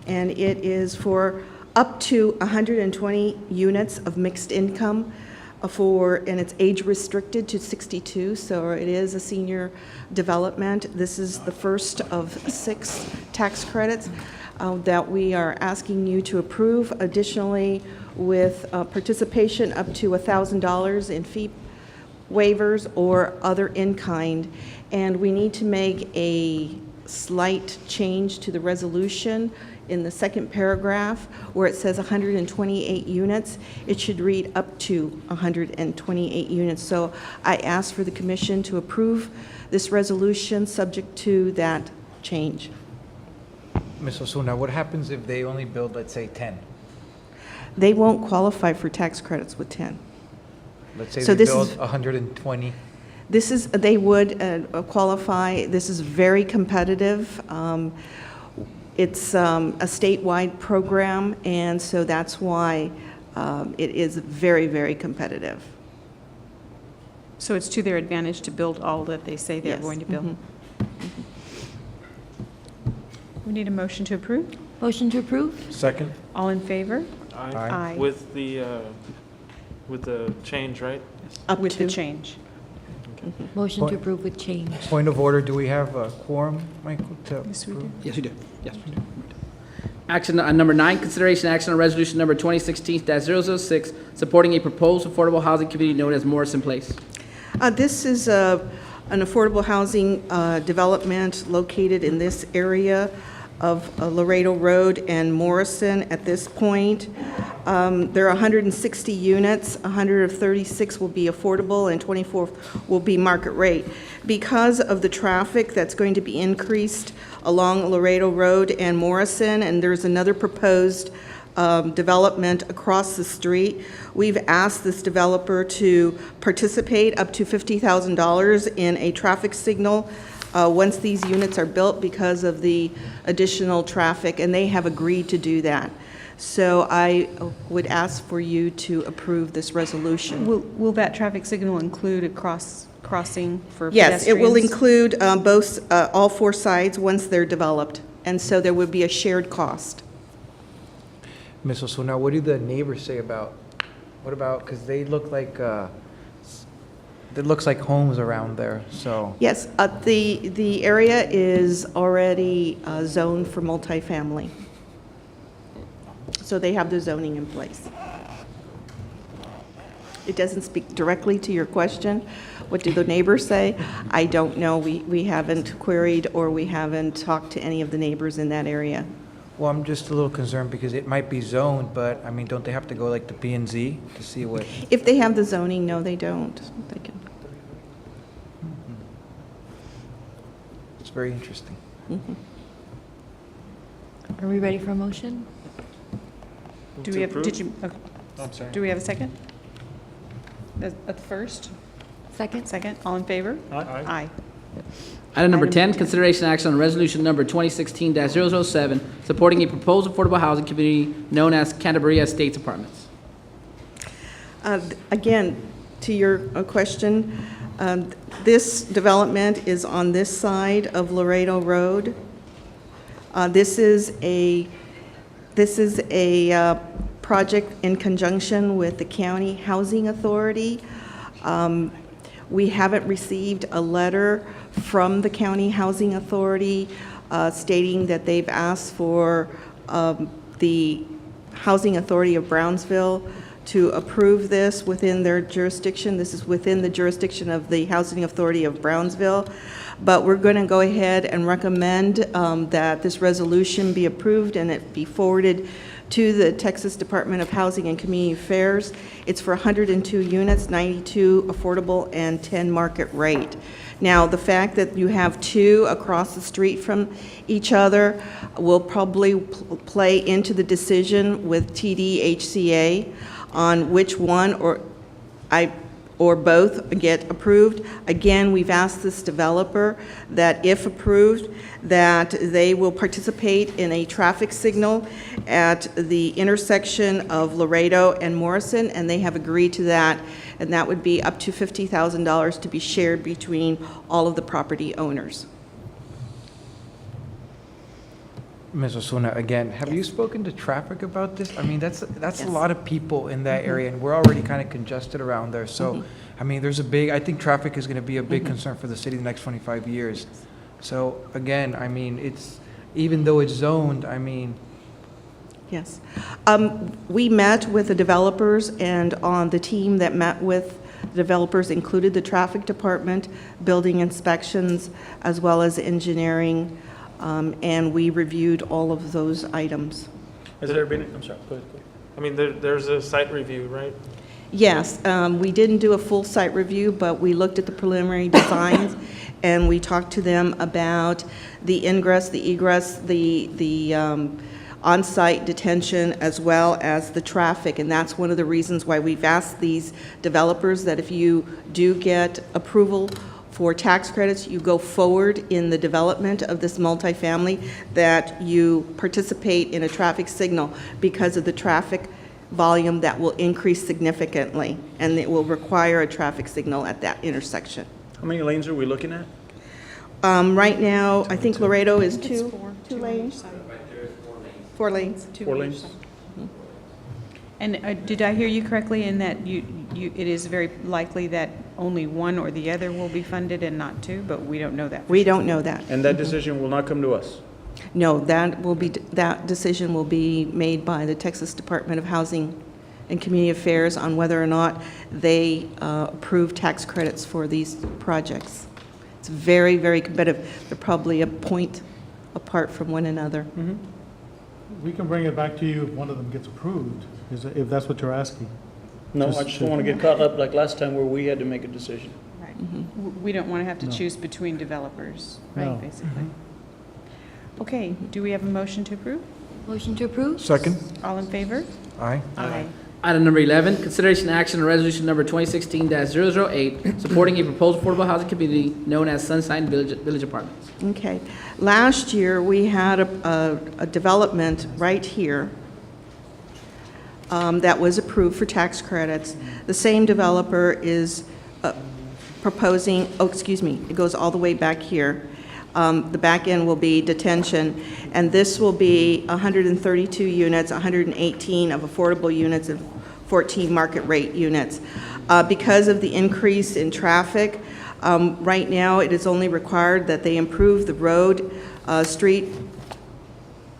it is for up to 120 units of mixed income and it's age restricted to 62, so it is a senior development. This is the first of 6 tax credits that we are asking you to approve. Additionally, with participation up to $1,000 in fee waivers or other in-kind. And we need to make a slight change to the resolution in the second paragraph where it says 128 units. It should read up to 128 units. So I ask for the commission to approve this resolution subject to that change. Ms. Osuna, what happens if they only build, let's say, 10? They won't qualify for tax credits with 10. Let's say So they this build is- 120. They would qualify. This is very competitive. It's a statewide program, and so that's why it is very, very competitive. So it's to their advantage to build all that they say they're Yes. going to build? Mhm. We need a motion to approve? Motion to approve? Second? All in favor? Aye. With the change, right? Up With the to. change. Motion to approve with change. Point of order, do we have a quorum, Michael, to Yes, we do. Yes, you do. Yes, we do. Action on number 9, consideration action on resolution number 2016-006, supporting a proposed affordable housing community known as Morrison Place. This is an affordable housing development located in this area of Laredo Road and Morrison at this point. There are 160 units, 136 will be affordable, and 24 will be market rate. Because of the traffic that's going to be increased along Laredo Road and Morrison, and there's another proposed development across the street, we've asked this developer to participate up to $50,000 in a traffic signal once these units are built because of the additional traffic, and they have agreed to do that. So I would ask for you to approve this resolution. Will that traffic signal include a crossing for pedestrians? Yes, it will include all 4 sides once they're developed, and so there would be a shared cost. Ms. Osuna, what do the neighbors say about, what about, because they look like, it looks like homes around there, so. Yes, the area is already zoned for multifamily. So they have the zoning in place. It doesn't speak directly to your question. What do the neighbors say? I don't know. We haven't queried or we haven't talked to any of the neighbors in that area. Well, I'm just a little concerned because it might be zoned, but, I mean, don't they have to go like to P and Z to see what? If they have the zoning, no, they don't. They can. It's very interesting. Mhm. Are we ready for a motion? Do we have, approve? did you, okay. I'm sorry. Do we have a second? At the first? Second? Second, all in favor? Aye. Aye. Item number Item 10, 10. consideration action on resolution number 2016-007, supporting a proposed affordable housing community known as Canterbury Estates Apartments. Again, to your question, this development is on this side of Laredo Road. This is a project in conjunction with the County Housing Authority. We haven't received a letter from the County Housing Authority stating that they've asked for the Housing Authority of Brownsville to approve this within their jurisdiction. This is within the jurisdiction of the Housing Authority of Brownsville. But we're going to go ahead and recommend that this resolution be approved and it be forwarded to the Texas Department of Housing and Community Affairs. It's for 102 units, 92 affordable and 10 market rate. Now, the fact that you have 2 across the street from each other will probably play into the decision with TDHCA on which one or both get approved. Again, we've asked this developer that if approved, that they will participate in a traffic signal at the intersection of Laredo and Morrison, and they have agreed to that, and that would be up to $50,000 to be shared between all of the property owners. Ms. Osuna, again, have you spoken to traffic about this? I mean, that's Yes. a lot of people in that area, and we're already kind of congested around there. So, I mean, I think traffic is going to be a big concern for the city the next 25 years. So, again, I mean, even though it's zoned, I mean. Yes. We met with the developers, and on the team that met with the developers included the traffic department, building inspections, as well as engineering, and we reviewed all of those items. Has there been, I'm sorry, go ahead. I mean, there's a site review, right? Yes, we didn't do a full site review, but we looked at the preliminary designs, and we talked to them about the ingress, the egress, on-site detention as well as the traffic. And that's one of the reasons why we've asked these developers that if you do get approval for tax credits, you go forward in the development of this multifamily, that you participate in a traffic signal because of the traffic volume that will increase significantly, and it will require a traffic signal at that intersection. How many lanes are we looking at? Right now, I think Laredo is two lanes. 4 lanes. 4 lanes? And did I hear you correctly in that it is very likely that only one or the other will be funded and not two, but we don't know that? We don't know that. And that decision will not come to us? No, that decision will be made by the Texas Department of Housing and Community Affairs on whether or not they approve tax credits for these projects. It's very, very competitive. They're probably a point apart from one another. We can bring it back to you if one of them gets approved, if that's what you're asking. No, I just don't want to get caught up like last time where we had to make a decision. Right. We don't want to have to No. choose between developers, No. right, basically. Okay, do we have a motion to approve? Motion to approve? Second? All in favor? Aye. Aye. Item number 11, consideration and action on resolution number 2016-008, supporting a proposed affordable housing community known as Sunshine Village Apartments. Okay. Last year, we had a development right here that was approved for tax credits. The same developer is proposing, it goes all the way back here. The back end will be detention, and this will be 132 units, 118 of affordable units, and 14 market rate units. Because of the increase in traffic, right now it is only required that they improve the road, street,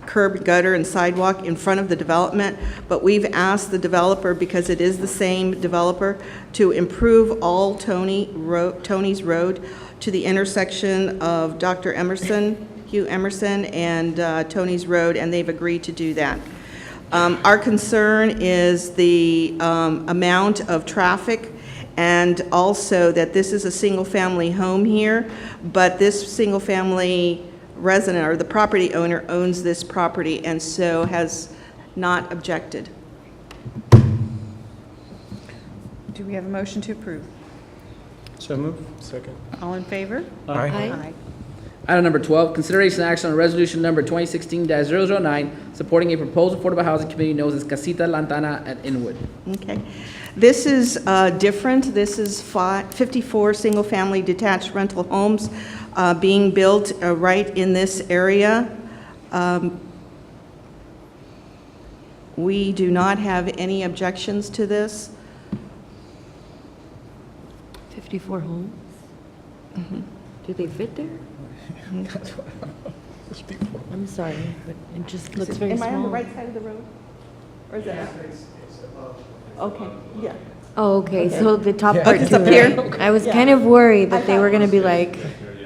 curb, gutter, and sidewalk in front of the development, but we've asked the developer, because it is the same developer, to improve all Tony's Road to the intersection of Dr. Emerson, Hugh Emerson, and Tony's Road, and they've agreed to do that. Our concern is the amount of traffic, and also that this is a single-family home here, but this single-family resident, or the property owner, owns this property, and so has not objected. Do we have a motion to approve? So move. Second. All in favor? Aye. Aye. Item number 12, consideration and action on resolution number 2016-009, supporting a proposed affordable housing community known as Casita Lantana at Inwood. Okay. This is different. This is 54 single-family detached rental homes being built right in this area. We do not have any objections to this. 54 homes? Do they fit there? I'm sorry, but it just looks very small. Am I on the right side of the road? Or is that? Okay, yeah. Oh, okay, so the top Yeah. part It's too, up here? right? I was Yeah. kind of worried that they were gonna be like,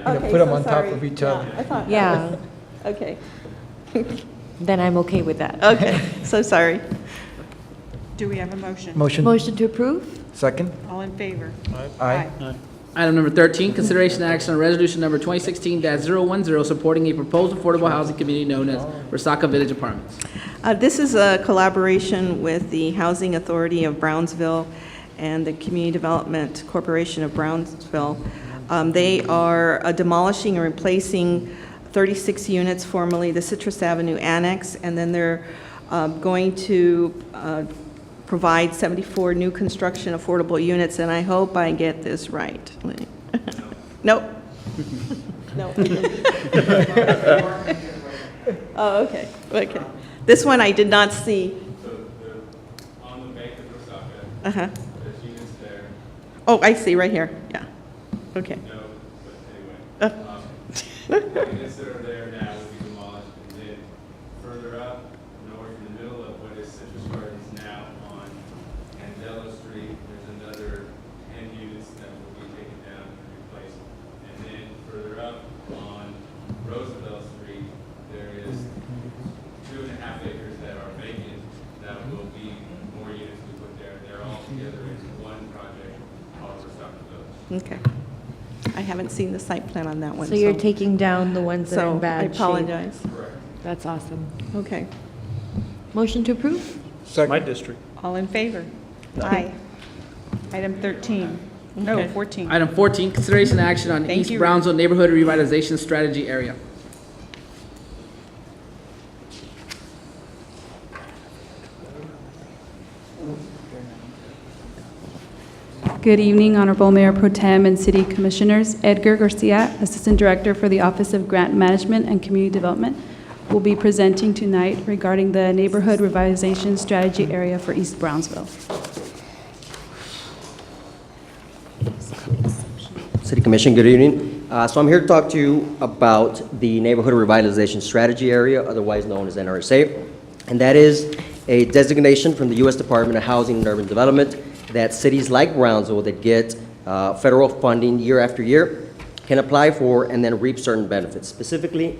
Okay, put them so on top sorry. of each Yeah, other. I thought that yeah, was- Okay, then I'm okay with that. okay, so sorry. Do we have a motion? Motion? Motion to approve? Second? All in favor? Aye. Item number 13, consideration and action on resolution number 2016-010, supporting a proposed affordable housing community known as Resaca Village Apartments. This is a collaboration with the Housing Authority of Brownsville and the Community Development Corporation of Brownsville. They are demolishing and replacing 36 units, formerly the Citrus Avenue Annex, and then they're going to provide 74 new construction affordable units, and I hope I get this right. Nope. No. Oh, okay, okay. This one I did not see. On the bank of Resaca, Uh-huh. there's units there. Oh, I see, right here, yeah. Okay. No, but anyway. The units that are there now will be demolished, and then further up, north in the middle of what is Citrus Gardens now on Andela Street, there's another 10 units that will be taken down and replaced. And then further up on Roosevelt Street, there is 2.5 acres that are vacant that will be more units we put there. They're all together in one project called Resaca Village. Okay. I haven't seen the site plan on that one. So you're taking down the ones that are in So I bad shape? apologize. That's awesome. Okay. Motion to approve? My district. All in favor? Aye. Item 13, no, Okay. 14. Item 14, consideration and action on Thank East you. Brownsville Neighborhood Revitalization Strategy Area. Good evening, Honorable Mayor Pro Tem and City Commissioners. Edgar Garcia, Assistant Director for the Office of Grant Management and Community Development, will be presenting tonight regarding the Neighborhood Revitalization Strategy Area for East Brownsville. City Commission, good evening. So I'm here to talk to you about the Neighborhood Revitalization Strategy Area, otherwise known as NRSA. And that is a designation from the U.S. Department of Housing and Urban Development that cities like Brownsville that get federal funding year after year can apply for and then reap certain benefits, specifically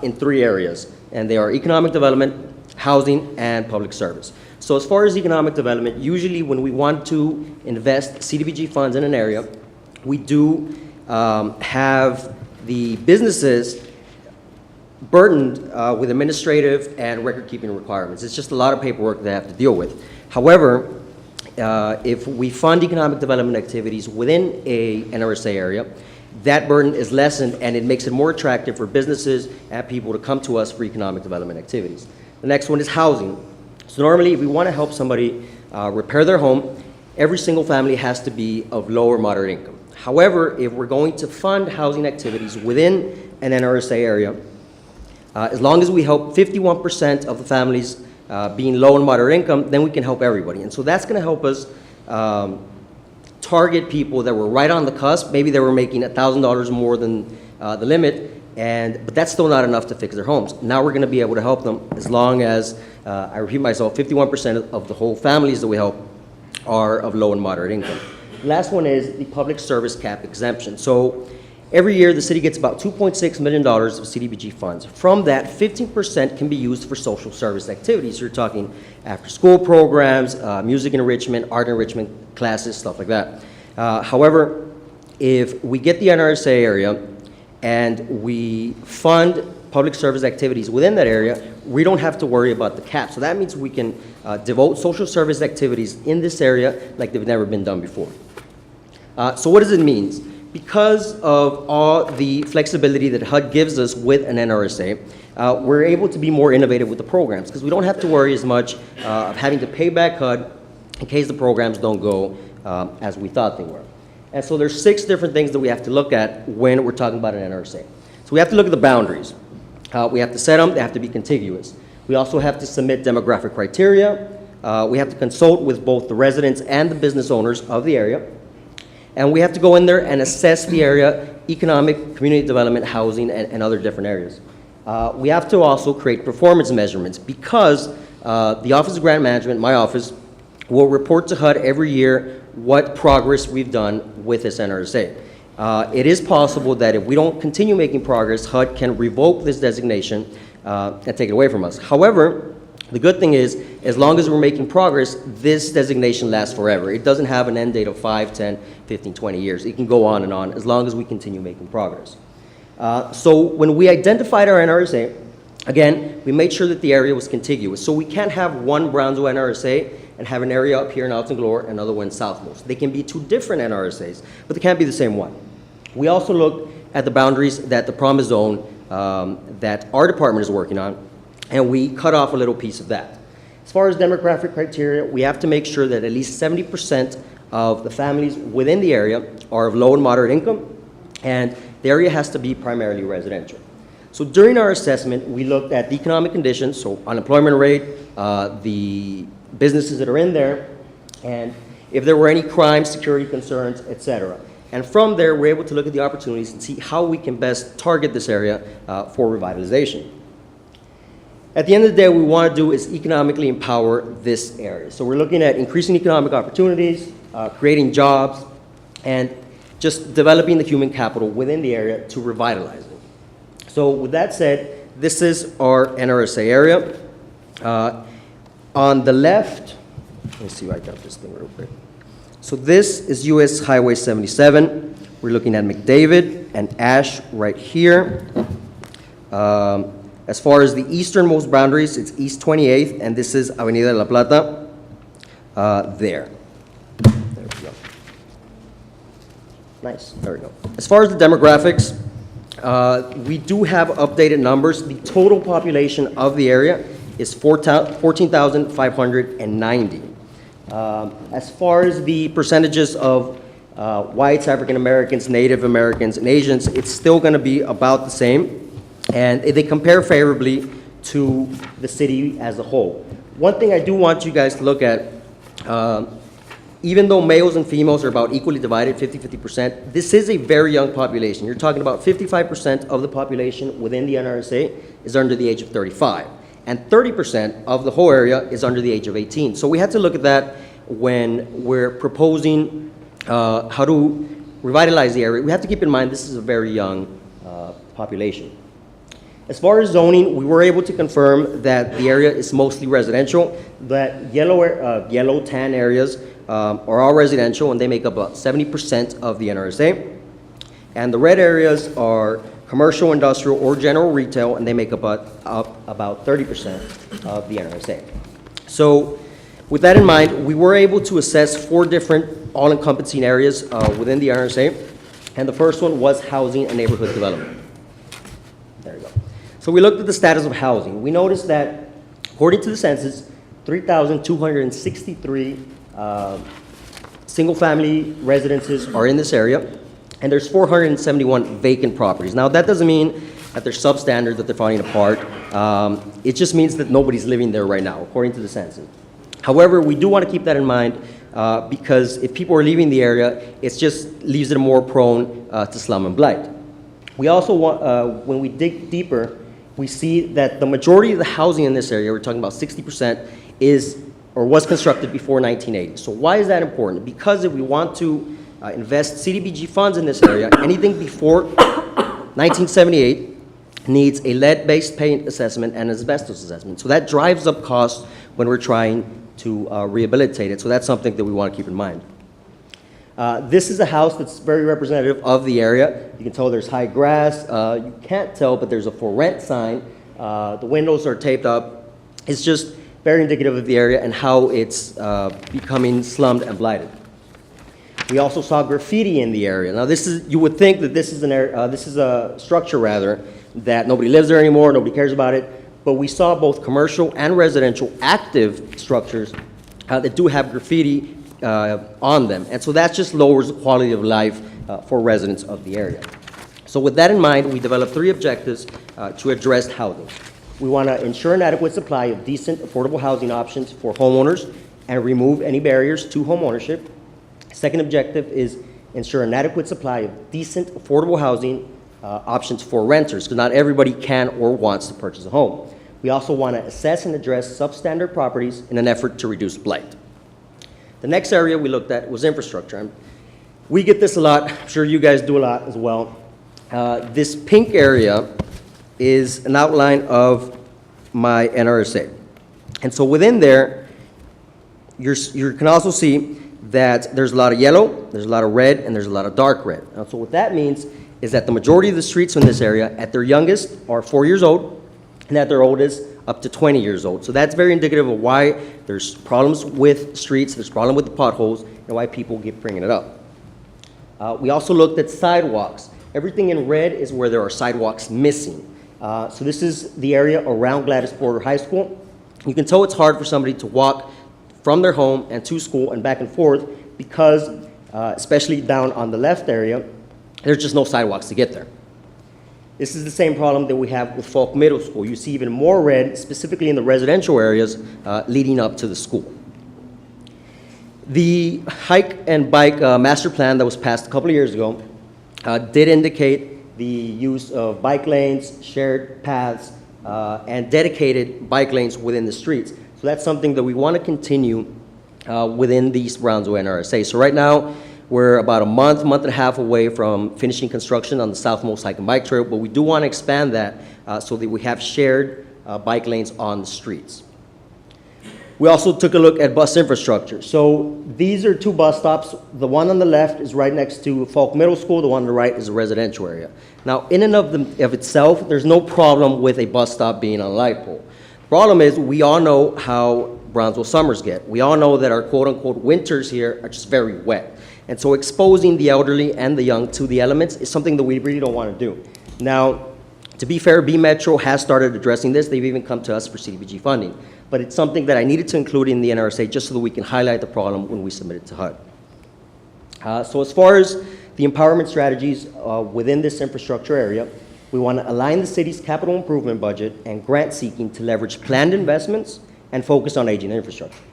in 3 areas. And they are economic development, housing, and public service. So as far as economic development, usually when we want to invest CDBG funds in an area, we do have the businesses burdened with administrative and record-keeping requirements. It's just a lot of paperwork they have to deal with. However, if we fund economic development activities within a NRSA area, that burden is lessened and it makes it more attractive for businesses and people to come to us for economic development activities. The next one is housing. So normally, if we want to help somebody repair their home, every single family has to be of low or moderate income. However, if we're going to fund housing activities within an NRSA area, as long as we help 51% of the families being low and moderate income, then we can help everybody. And so that's going to help us target people that were right on the cusp. Maybe they were making $1,000 more than the limit, but that's still not enough to fix their homes. Now we're going to be able to help them as long as, I repeat myself, 51% of the whole families that we help are of low and moderate income. Last one is the public service cap exemption. So every year, the city gets about $2.6 million of CDBG funds. From that, 15% can be used for social service activities. You're talking after-school programs, music enrichment, art enrichment classes, stuff like that. However, if we get the NRSA area and we fund public service activities within that area, we don't have to worry about the cap. So that means we can devote social service activities in this area like they've never been done before. So what does it mean? Because of all the flexibility that HUD gives us with an NRSA, we're able to be more innovative with the programs because we don't have to worry as much of having to pay back HUD in case the programs don't go as we thought they were. And so there's 6 different things that we have to look at when we're talking about an NRSA. So we have to look at the boundaries. We have to set them, they have to be contiguous. We also have to submit demographic criteria. We have to consult with both the residents and the business owners of the area. And we have to go in there and assess the area, economic, community development, housing, and other different areas. We have to also create performance measurements because the Office of Grant Management, my office, will report to HUD every year what progress we've done with this NRSA. It is possible that if we don't continue making progress, HUD can revoke this designation and take it away from us. However, the good thing is, as long as we're making progress, this designation lasts forever. It doesn't have an end date of 5, 10, 15, 20 years. It can go on and on as long as we continue making progress. So when we identified our NRSA, again, we made sure that the area was contiguous. So we can't have one Brownsville NRSA and have an area up here in Alton Glore and another one in Southmost. They can be 2 different NRSAs, but they can't be the same one. We also looked at the boundaries that the Promise Zone that our department is working on, and we cut off a little piece of that. As far as demographic criteria, we have to make sure that at least 70% of the families within the area are of low and moderate income, and the area has to be primarily residential. So during our assessment, we looked at the economic conditions, so unemployment rate, the businesses that are in there, and if there were any crime, security concerns, etc. And from there, we're able to look at the opportunities and see how we can best target this area for revitalization. At the end of the day, what we want to do is economically empower this area. So we're looking at increasing economic opportunities, creating jobs, and just developing the human capital within the area to revitalize it. So with that said, this is our NRSA area. On the left, let me see if I got this thing real quick. So this is US Highway 77. We're looking at McDavid and Ash right here. As far as the easternmost boundaries, it's East 28th, and this is Avenida de la Plata, there. There we go. Nice, there we go. As far as the demographics, we do have updated numbers. The total population of the area is 14,590. As far as the percentages of whites, African Americans, Native Americans, and Asians, it's still going to be about the same. And they compare favorably to the city as a whole. One thing I do want you guys to look at, even though males and females are about equally divided, 50-50%, this is a very young population. You're talking about 55% of the population within the NRSA is under the age of 35. And 30% of the whole area is under the age of 18. So we have to look at that when we're proposing how to revitalize the area. We have to keep in mind this is a very young population. As far as zoning, we were able to confirm that the area is mostly residential. That yellow tan areas are all residential, and they make up about 70% of the NRSA. And the red areas are commercial, industrial, or general retail, and they make up about 30% of the NRSA. So with that in mind, we were able to assess 4 different all-encompassing areas within the NRSA, and the first one was housing and neighborhood development. There you go. So we looked at the status of housing. We noticed that, according to the census, 3,263 single-family residences are in this area, and there's 471 vacant properties. Now, that doesn't mean that they're substandard, that they're falling apart. It just means that nobody's living there right now, according to the census. However, we do want to keep that in mind because if people are leaving the area, it just leaves it more prone to slum and blight. We also want, when we dig deeper, we see that the majority of the housing in this area, we're talking about 60%, is or was constructed before 1980. So why is that important? Because if we want to invest CDBG funds in this area, anything before 1978 needs a lead-based paint assessment and asbestos assessment. So that drives up costs when we're trying to rehabilitate it. So that's something that we want to keep in mind. This is a house that's very representative of the area. You can tell there's high grass. You can't tell, but there's a for rent sign. The windows are taped up. It's just very indicative of the area and how it's becoming slummed and blighted. We also saw graffiti in the area. Now, this is, you would think that this is a structure rather that nobody lives there anymore, nobody cares about it. But we saw both commercial and residential active structures that do have graffiti on them. And so that just lowers the quality of life for residents of the area. So with that in mind, we developed 3 objectives to address housing. We want to ensure an adequate supply of decent, affordable housing options for homeowners and remove any barriers to homeownership. Second objective is ensure an adequate supply of decent, affordable housing options for renters, because not everybody can or wants to purchase a home. We also want to assess and address substandard properties in an effort to reduce blight. The next area we looked at was infrastructure. And we get this a lot. I'm sure you guys do a lot as well. This pink area is an outline of my NRSA. And so within there, you can also see that there's a lot of yellow, there's a lot of red, and there's a lot of dark red. And so what that means is that the majority of the streets in this area, at their youngest, are 4 years old, and at their oldest, up to 20 years old. So that's very indicative of why there's problems with streets, there's problem with the potholes, and why people keep bringing it up. We also looked at sidewalks. Everything in red is where there are sidewalks missing. So this is the area around Gladys Porter High School. You can tell it's hard for somebody to walk from their home and to school and back and forth because, especially down on the left area, there's just no sidewalks to get there. This is the same problem that we have with Falk Middle School. You see even more red, specifically in the residential areas leading up to the school. The hike and bike master plan that was passed a couple of years ago did indicate the use of bike lanes, shared paths, and dedicated bike lanes within the streets. So that's something that we want to continue within the East Brownsville NRSA. So right now, we're about a month and a half away from finishing construction on the southmost hike and bike trail, but we do want to expand that so that we have shared bike lanes on the streets. We also took a look at bus infrastructure. So these are two bus stops. The one on the left is right next to Falk Middle School. The one on the right is a residential area. Now, in and of itself, there's no problem with a bus stop being on a light pole. Problem is, we all know how Brownsville summers get. We all know that our quote-unquote winters here are just very wet. And so exposing the elderly and the young to the elements is something that we really don't want to do. Now, to be fair, B Metro has started addressing this. They've even come to us for CDBG funding. But it's something that I needed to include in the NRSA just so that we can highlight the problem when we submit it to HUD. So as far as the empowerment strategies within this infrastructure area, we want to align the city's capital improvement budget and grant seeking to leverage planned investments and focus on aging infrastructure.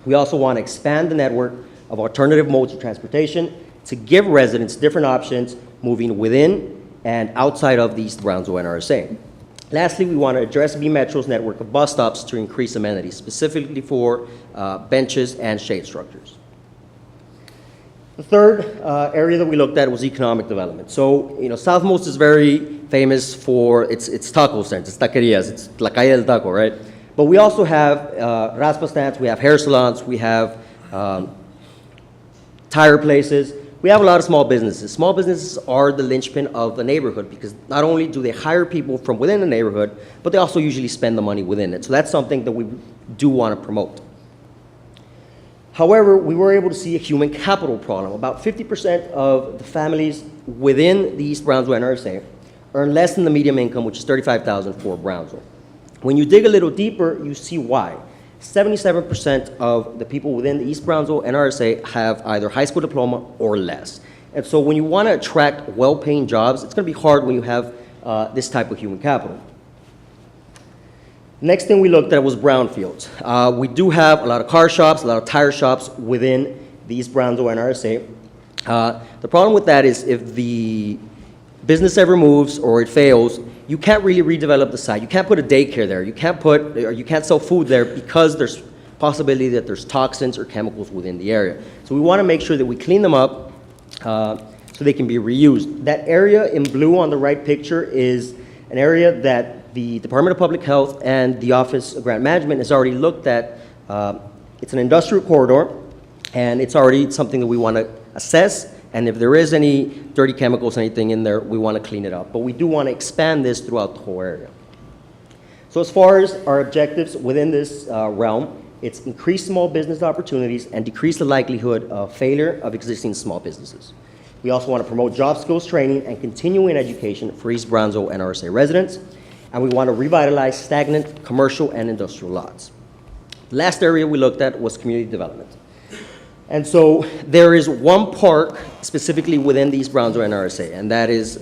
We also want to expand the network of alternative modes of transportation to give residents different options moving within and outside of the East Brownsville NRSA. Lastly, we want to address B Metro's network of bus stops to increase amenities, specifically for benches and shade structures. The third area that we looked at was economic development. So, Southmost is very famous for its taco stands, its taquerias, it's La Calle del Taco, right? But we also have raspa stands, we have hair salons, we have tire places. We have a lot of small businesses. Small businesses are the linchpin of the neighborhood because not only do they hire people from within the neighborhood, but they also usually spend the money within it. So that's something that we do want to promote. However, we were able to see a human capital problem. About 50% of the families within the East Brownsville NRSA earn less than the median income, which is $35,000 for Brownsville. When you dig a little deeper, you see why. 77% of the people within the East Brownsville NRSA have either high school diploma or less. And so when you want to attract well-paying jobs, it's going to be hard when you have this type of human capital. Next thing we looked at was brownfields. We do have a lot of car shops, a lot of tire shops within the East Brownsville NRSA. The problem with that is if the business ever moves or it fails, you can't really redevelop the site. You can't put a daycare there. You can't sell food there because there's possibility that there's toxins or chemicals within the area. So we want to make sure that we clean them up so they can be reused. That area in blue on the right picture is an area that the Department of Public Health and the Office of Grant Management has already looked at. It's an industrial corridor, and it's already something that we want to assess. And if there is any dirty chemicals, anything in there, we want to clean it up. But we do want to expand this throughout the whole area. So as far as our objectives within this realm, it's increase small business opportunities and decrease the likelihood of failure of existing small businesses. We also want to promote job skills training and continuing education for East Brownsville NRSA residents. And we want to revitalize stagnant commercial and industrial lots. The last area we looked at was community development. And so there is one park specifically within the East Brownsville NRSA, and that is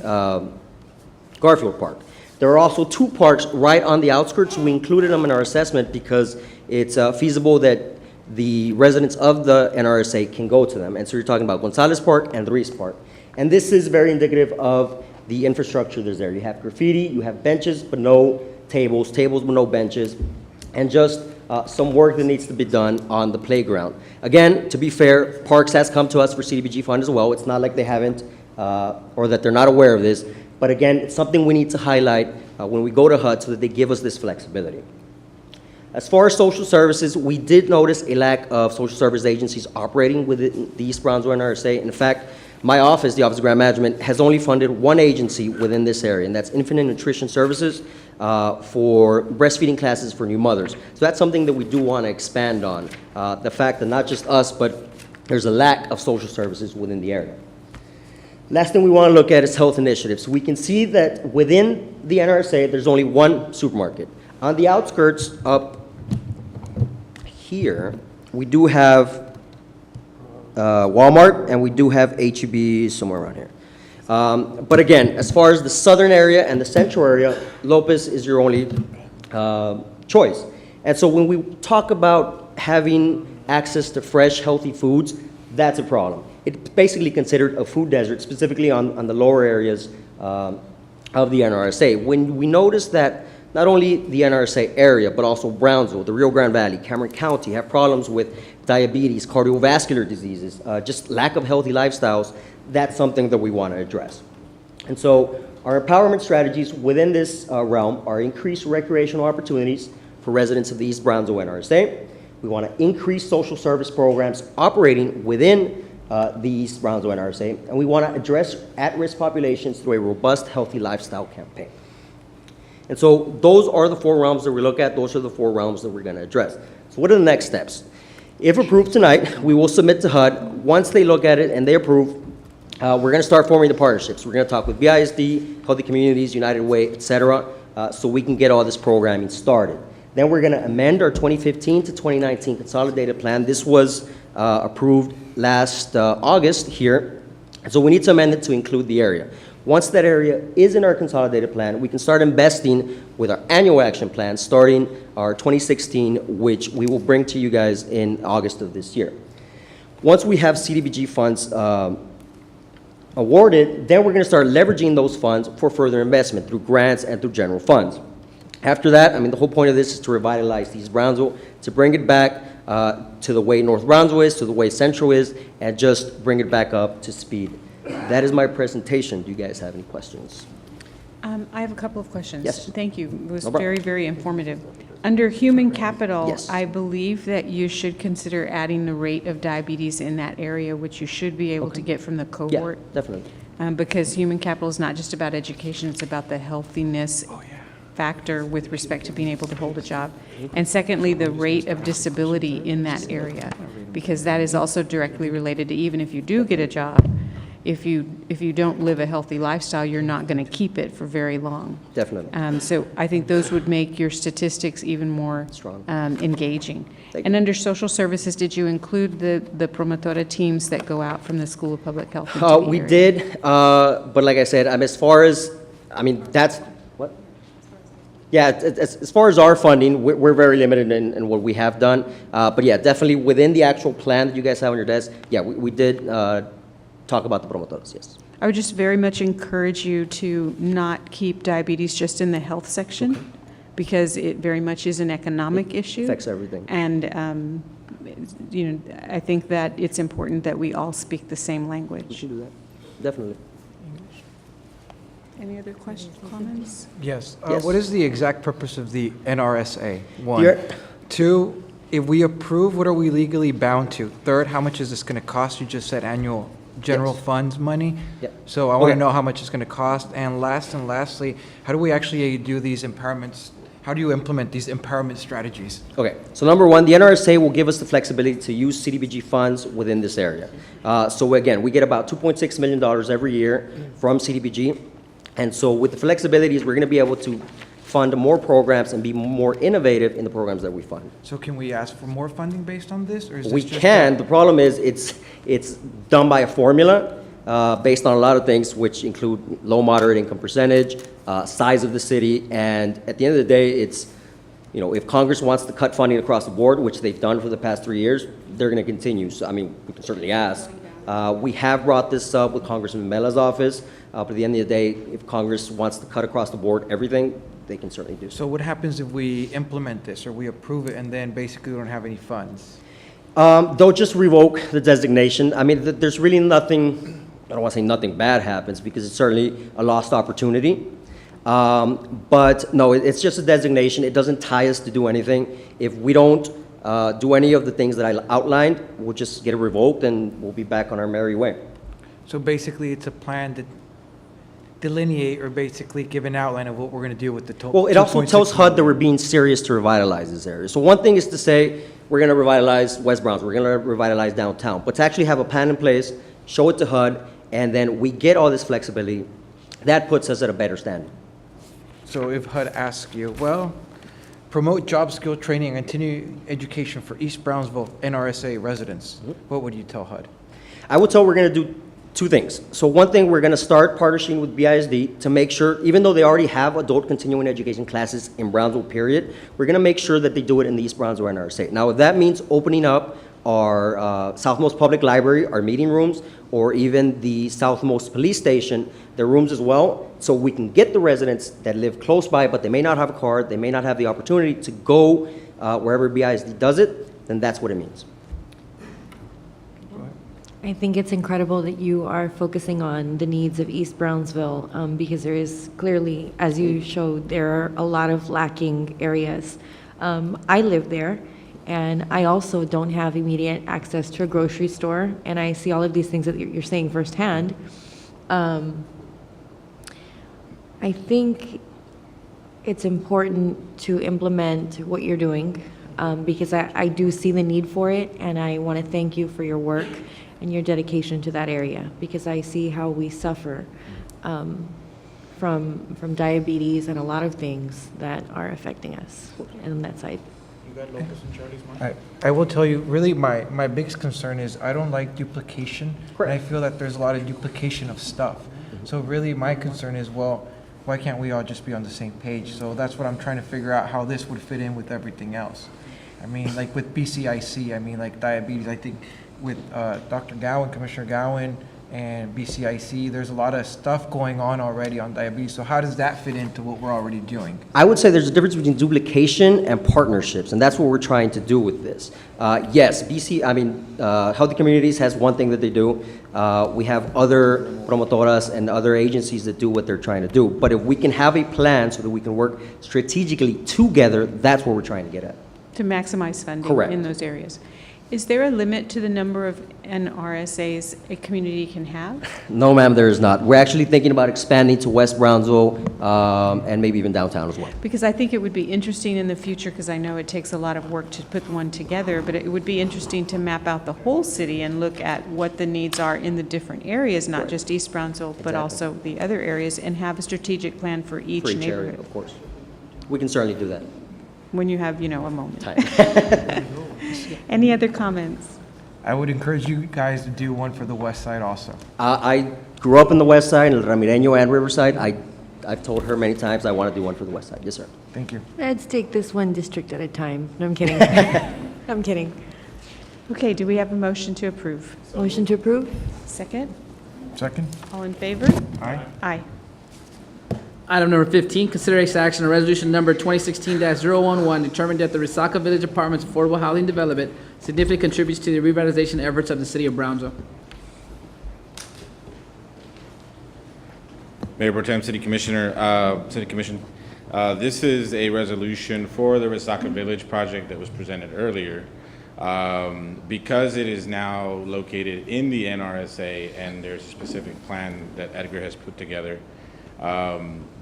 Garfield Park. There are also two parks right on the outskirts. We included them in our assessment because it's feasible that the residents of the NRSA can go to them. And so you're talking about Gonzalez Park and the Reese Park. And this is very indicative of the infrastructure that's there. You have graffiti, you have benches, but no tables, tables but no benches, and just some work that needs to be done on the playground. Again, to be fair, Parks has come to us for CDBG fund as well. It's not like they haven't or that they're not aware of this. But again, it's something we need to highlight when we go to HUD so that they give us this flexibility. As far as social services, we did notice a lack of social service agencies operating within the East Brownsville NRSA. In fact, my office, the Office of Grant Management, has only funded one agency within this area, and that's Infant Nutrition Services for breastfeeding classes for new mothers. So that's something that we do want to expand on, the fact that not just us, but there's a lack of social services within the area. Last thing we want to look at is health initiatives. We can see that within the NRSA, there's only one supermarket. On the outskirts up here, we do have Walmart, and we do have H-E-B somewhere around here. But again, as far as the southern area and the central area, Lopez is your only choice. And so when we talk about having access to fresh, healthy foods, that's a problem. It's basically considered a food desert, specifically on the lower areas of the NRSA. When we notice that not only the NRSA area, but also Brownsville, the Rio Grande Valley, Cameron County have problems with diabetes, cardiovascular diseases, just lack of healthy lifestyles, that's something that we want to address. And so our empowerment strategies within this realm are increased recreational opportunities for residents of the East Brownsville NRSA. We want to increase social service programs operating within the East Brownsville NRSA, and we want to address at-risk populations through a robust, healthy lifestyle campaign. And so those are the 4 realms that we look at. Those are the 4 realms that we're going to address. So what are the next steps? If approved tonight, we will submit to HUD. Once they look at it and they approve, we're going to start forming the partnerships. We're going to talk with BISD, Healthy Communities, United Way, et cetera, so we can get all this programming started. Then we're going to amend our 2015 to 2019 consolidated plan. This was approved last August here, and so we need to amend it to include the area. Once that area is in our consolidated plan, we can start investing with our annual action plan, starting our 2016, which we will bring to you guys in August of this year. Once we have CDBG funds awarded, then we're going to start leveraging those funds for further investment through grants and through general funds. After that, I mean, the whole point of this is to revitalize East Brownsville, to bring it back to the way North Brownsville is, to the way Central is, and just bring it back up to speed. That is my presentation. Do you guys have any questions? I have a couple of questions. Yes. Thank you. It was No problem. very, very informative. Under human capital, Yes. I believe that you should consider adding the rate of diabetes in that area, which you should be able to get from the cohort. Yeah, definitely. Because human capital is not just about education, it's about the healthiness factor with respect to being able to hold a job. And secondly, the rate of disability in that area, because that is also directly related to even if you do get a job, if you don't live a healthy lifestyle, you're not going to keep it for very long. Definitely. So I think those would make your statistics even more Strong. Engaging. Thank And under social services, did you include the promotora teams that go out from the School of Public Health? into the We area? did, but like I said, as far as, I mean, that's, what? Yeah, as far as our funding, we're very limited in what we have done. But yeah, definitely within the actual plan that you guys have on your desk, yeah, we did talk about the promotoras, yes. I would just very much encourage you to not keep diabetes just in the health section, because it very much is an economic issue. Affects everything. And, I think that it's important that we all speak the same We language. should do that, definitely. Any other questions, comments? Yes. Yes. What is the exact purpose of the NRSA? 1. You're- 2, if we approve, what are we legally bound to? 3rd, how much is this going to cost? You just said annual general Yes. funds money. Yep. So I want to Okay. know how much it's going to cost. And lastly, how do we actually do these empowerments? How do you implement these empowerment strategies? Okay, so number 1, the NRSA will give us the flexibility to use CDBG funds within this area. So again, we get about $2.6 million every year from CDBG. And so with the flexibilities, we're going to be able to fund more programs and be more innovative in the programs that we fund. So can we ask for more funding based on this? Or is We this just can. The problem is it's done by a formula based on a lot of things, which include low, moderate income percentage, size of the city, and at the end of the day, it's, if Congress wants to cut funding across the board, which they've done for the past 3 years, they're going to continue. So, I mean, we can certainly ask. We have brought this up with Congressman Mela's office, but at the end of the day, if Congress wants to cut across the board everything, they can certainly do so. So what happens if we implement this or we approve it and then basically we don't have any funds? They'll just revoke the designation. I mean, there's really nothing, I don't want to say nothing bad happens, because it's certainly a lost opportunity. But no, it's just a designation. It doesn't tie us to do anything. If we don't do any of the things that I outlined, we'll just get it revoked and we'll be back on our merry way. So basically, it's a plan to delineate or basically give an outline of what we're going to do with the total. Well, it also tells HUD that we're being serious to revitalize this area. So one thing is to say, we're going to revitalize West Brownsville, we're going to revitalize downtown, but to actually have a plan in place, show it to HUD, and then we get all this flexibility, that puts us at a better standing. So if HUD asks you, well, promote job skill training and continue education for East Brownsville NRSA residents, what would you tell HUD? I would tell we're going to do 2 things. So one thing, we're going to start partnering with BISD to make sure, even though they already have adult continuing education classes in Brownsville, period, we're going to make sure that they do it in the East Brownsville NRSA. Now, if that means opening up our Southmost Public Library, our meeting rooms, or even the Southmost Police Station, their rooms as well, so we can get the residents that live close by, but they may not have a car, they may not have the opportunity to go wherever BISD does it, then that's what it means. I think it's incredible that you are focusing on the needs of East Brownsville, because there is clearly, as you showed, there are a lot of lacking areas. I live there, And I also don't have immediate access to a grocery store, and I see all of these things that you're saying firsthand. I think it's important to implement what you're doing, because I do see the need for it, and I want to thank you for your work and your dedication to that area, because I see how we suffer from diabetes and a lot of things that are affecting us on that side. You got Lopez and Charlie's mind? I will tell you, really, my biggest concern is I don't like duplication. And I feel that there's a lot of duplication of stuff. So really, my concern is, well, why can't we all just be on the same page? So that's what I'm trying to figure out, how this would fit in with everything else. I mean, like with BCIC, I mean, like diabetes, I think with Dr. Gowan, Commissioner Gowan, and BCIC, there's a lot of stuff going on already on diabetes. So how does that fit into what we're already doing? I would say there's a difference between duplication and partnerships, and that's what we're trying to do with this. Yes, Healthy Communities has one thing that they do. We have other promotoras and other agencies that do what they're trying to do. But if we can have a plan so that we can work strategically together, that's what we're trying to get at. To maximize funding Correct. in those areas. Is there a limit to the number of NRSAs a community can have? No, ma'am, there is not. We're actually thinking about expanding to West Brownsville and maybe even downtown as well. Because I think it would be interesting in the future, because I know it takes a lot of work to put one together, but it would be interesting to map out the whole city and look at what the needs are in the different areas, not just East Brownsville, but Exactly. also the other areas, and have a strategic plan for each For each area, neighborhood. of course. We can certainly do that. When you have, a moment. Time. Any other comments? I would encourage you guys to do one for the west side also. I grew up in the west side, in Ramireño and Riverside. I've told her many times I want to do one for the west side. Yes, sir. Thank you. Let's take this one district at a time. No, I'm kidding. I'm kidding. Okay, do we have a motion to approve? Motion to approve? Second? Second? All in favor? Aye. Aye. Item number 15, consideration action on resolution number 2016-011, determined that the Resaca Village Apartments Affordable Housing Development significantly contributes to the revitalization efforts of the city of Brownsville. Mayor Pro Tem, City Commissioner, City Commission. This is a resolution for the Resaca Village project that was presented earlier. Because it is now located in the NRSA and there's a specific plan that Edgar has put together,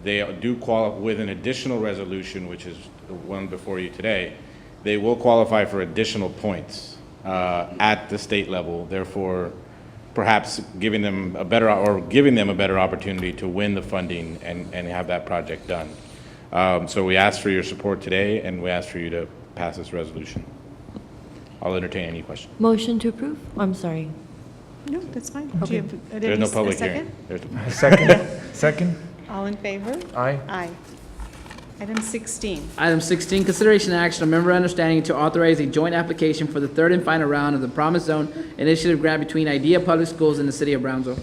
they do qualify with an additional resolution, which is the one before you today. They will qualify for additional points at the state level, therefore perhaps giving them a better opportunity to win the funding and have that project done. So we ask for your support today, and we ask for you to pass this resolution. I'll entertain any questions. Motion to approve? I'm sorry. No, that's fine. Okay. Do you have There's no a public second? hearing. Second? Second? All in favor? Aye. Aye. Item 16. Item 16, consideration and action on memorandum of understanding to authorize a joint application for the third and final round of the Promise Zone Initiative grant between IDEA Public Schools and the city of Brownsville.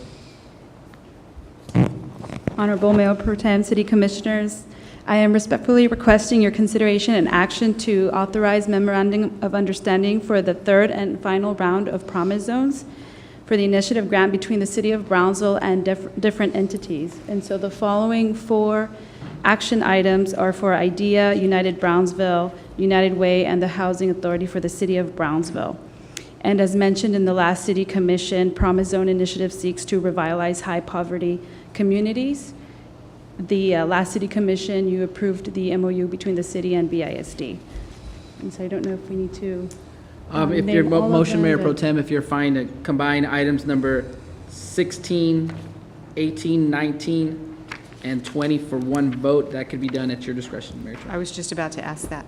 Honorable Mayor Pro Tem, City Commissioners, I am respectfully requesting your consideration and action to authorize memorandum of understanding for the third and final round of Promise Zones for the initiative grant between the City of Brownsville and different entities. And so the following 4 action items are for IDEA, United Brownsville, United Way, and the Housing Authority for the City of Brownsville. And as mentioned in the last City Commission, Promise Zone Initiative seeks to revitalize high-poverty communities. The last City Commission, you approved the MOU between the city and BISD. And so I don't know if we need to If your name all of motion, them, Mayor Pro but- Tem, if you're fine to combine items number 16, 18, 19, and 20 for one vote, that could be done at your discretion, Mayor. I was just about to ask that.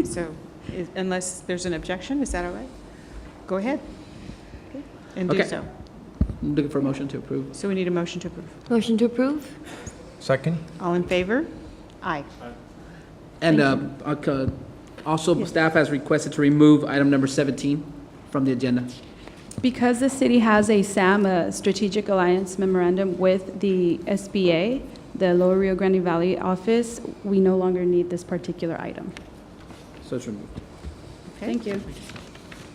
So unless there's an objection, is that all right? Go ahead. Okay. And do Okay. so. I'm looking for a motion to approve. So we need a motion to approve. Motion to approve? Second? All in favor? Aye. And also, staff has requested to remove item number 17 from the agenda. Because the city has a SAM, a Strategic Alliance Memorandum with the SBA, the Lower Rio Grande Valley office, we no longer need this particular item. So it's removed. Thank you.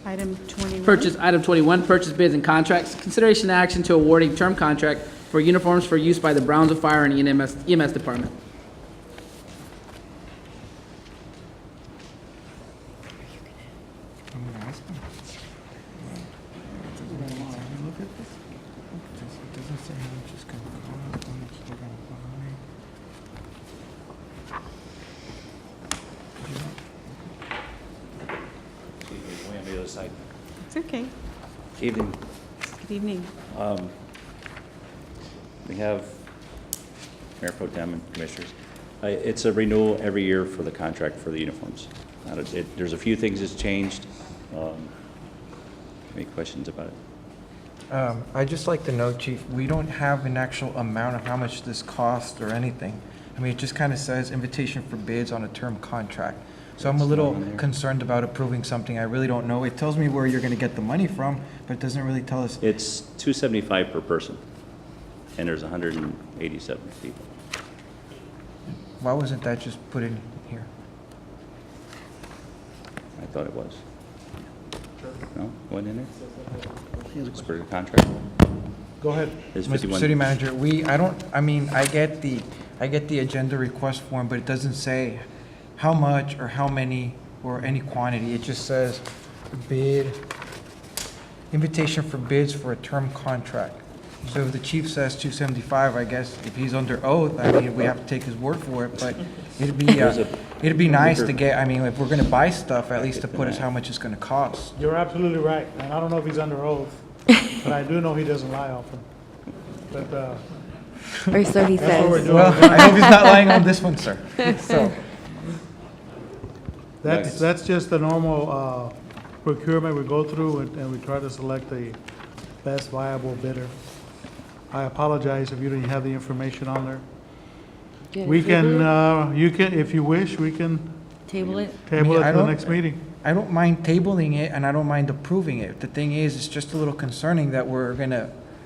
Item 21. Item 21, purchase bids and contracts. Consideration and action to award a term contract for uniforms for use by the Brownsville Fire and EMS Department. Way on the other side. It's okay. Evening. Good evening. We have Mayor Pro Tem and Commissioners. It's a renewal every year for the contract for the uniforms. There's a few things that's changed. Any questions about it? I'd just like to know, Chief, we don't have an actual amount of how much this costs or anything. I mean, it just kind of says invitation for bids on a term contract. So I'm a little concerned about approving something I really don't know. It tells me where you're going to get the money from, but it doesn't really tell us. It's $275 per person, and there's 187 people. Why wasn't that just put in here? I thought it was. No, wasn't in there? It's for the contract. Go ahead. It's Mr. 51. City Manager, I get the agenda request form, but it doesn't say how much or how many or any quantity. It just says bid, invitation for bids for a term contract. So if the chief says 275, I guess if he's under oath, I mean, we have to take his word for it, but it'd be nice to get, I mean, if we're gonna buy stuff, at least to put us how much it's gonna cost. You're absolutely right, and I don't know if he's under oath, but I do know he doesn't lie often. But, Or so he that's what we're says. doing. Well, I hope he's not lying on this one, sir. So, That's just the normal procurement we go through, and we try to select the best viable bidder. I apologize if you didn't have the information on there. We can, you can, if you wish, we can Table it? table it I to the don't- next meeting. I don't mind tabling it, and I don't mind approving it. The thing is, it's just a little concerning that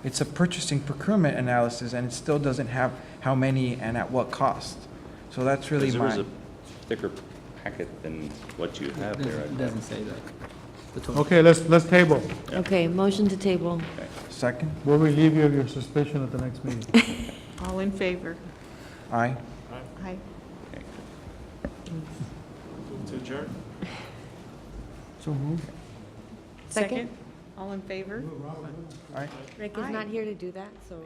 it's a purchasing procurement analysis, and it still doesn't have how many and at what cost. So that's really There was my, a thicker packet than what you have there. It doesn't say that. The total. Okay, let's table. Okay, motion to table. second, We'll relieve you of your suspicion at the next meeting. All in favor? aye. Aye. To adjourn? So move. Second? All in favor? Aye. Rick is not here to do that, so.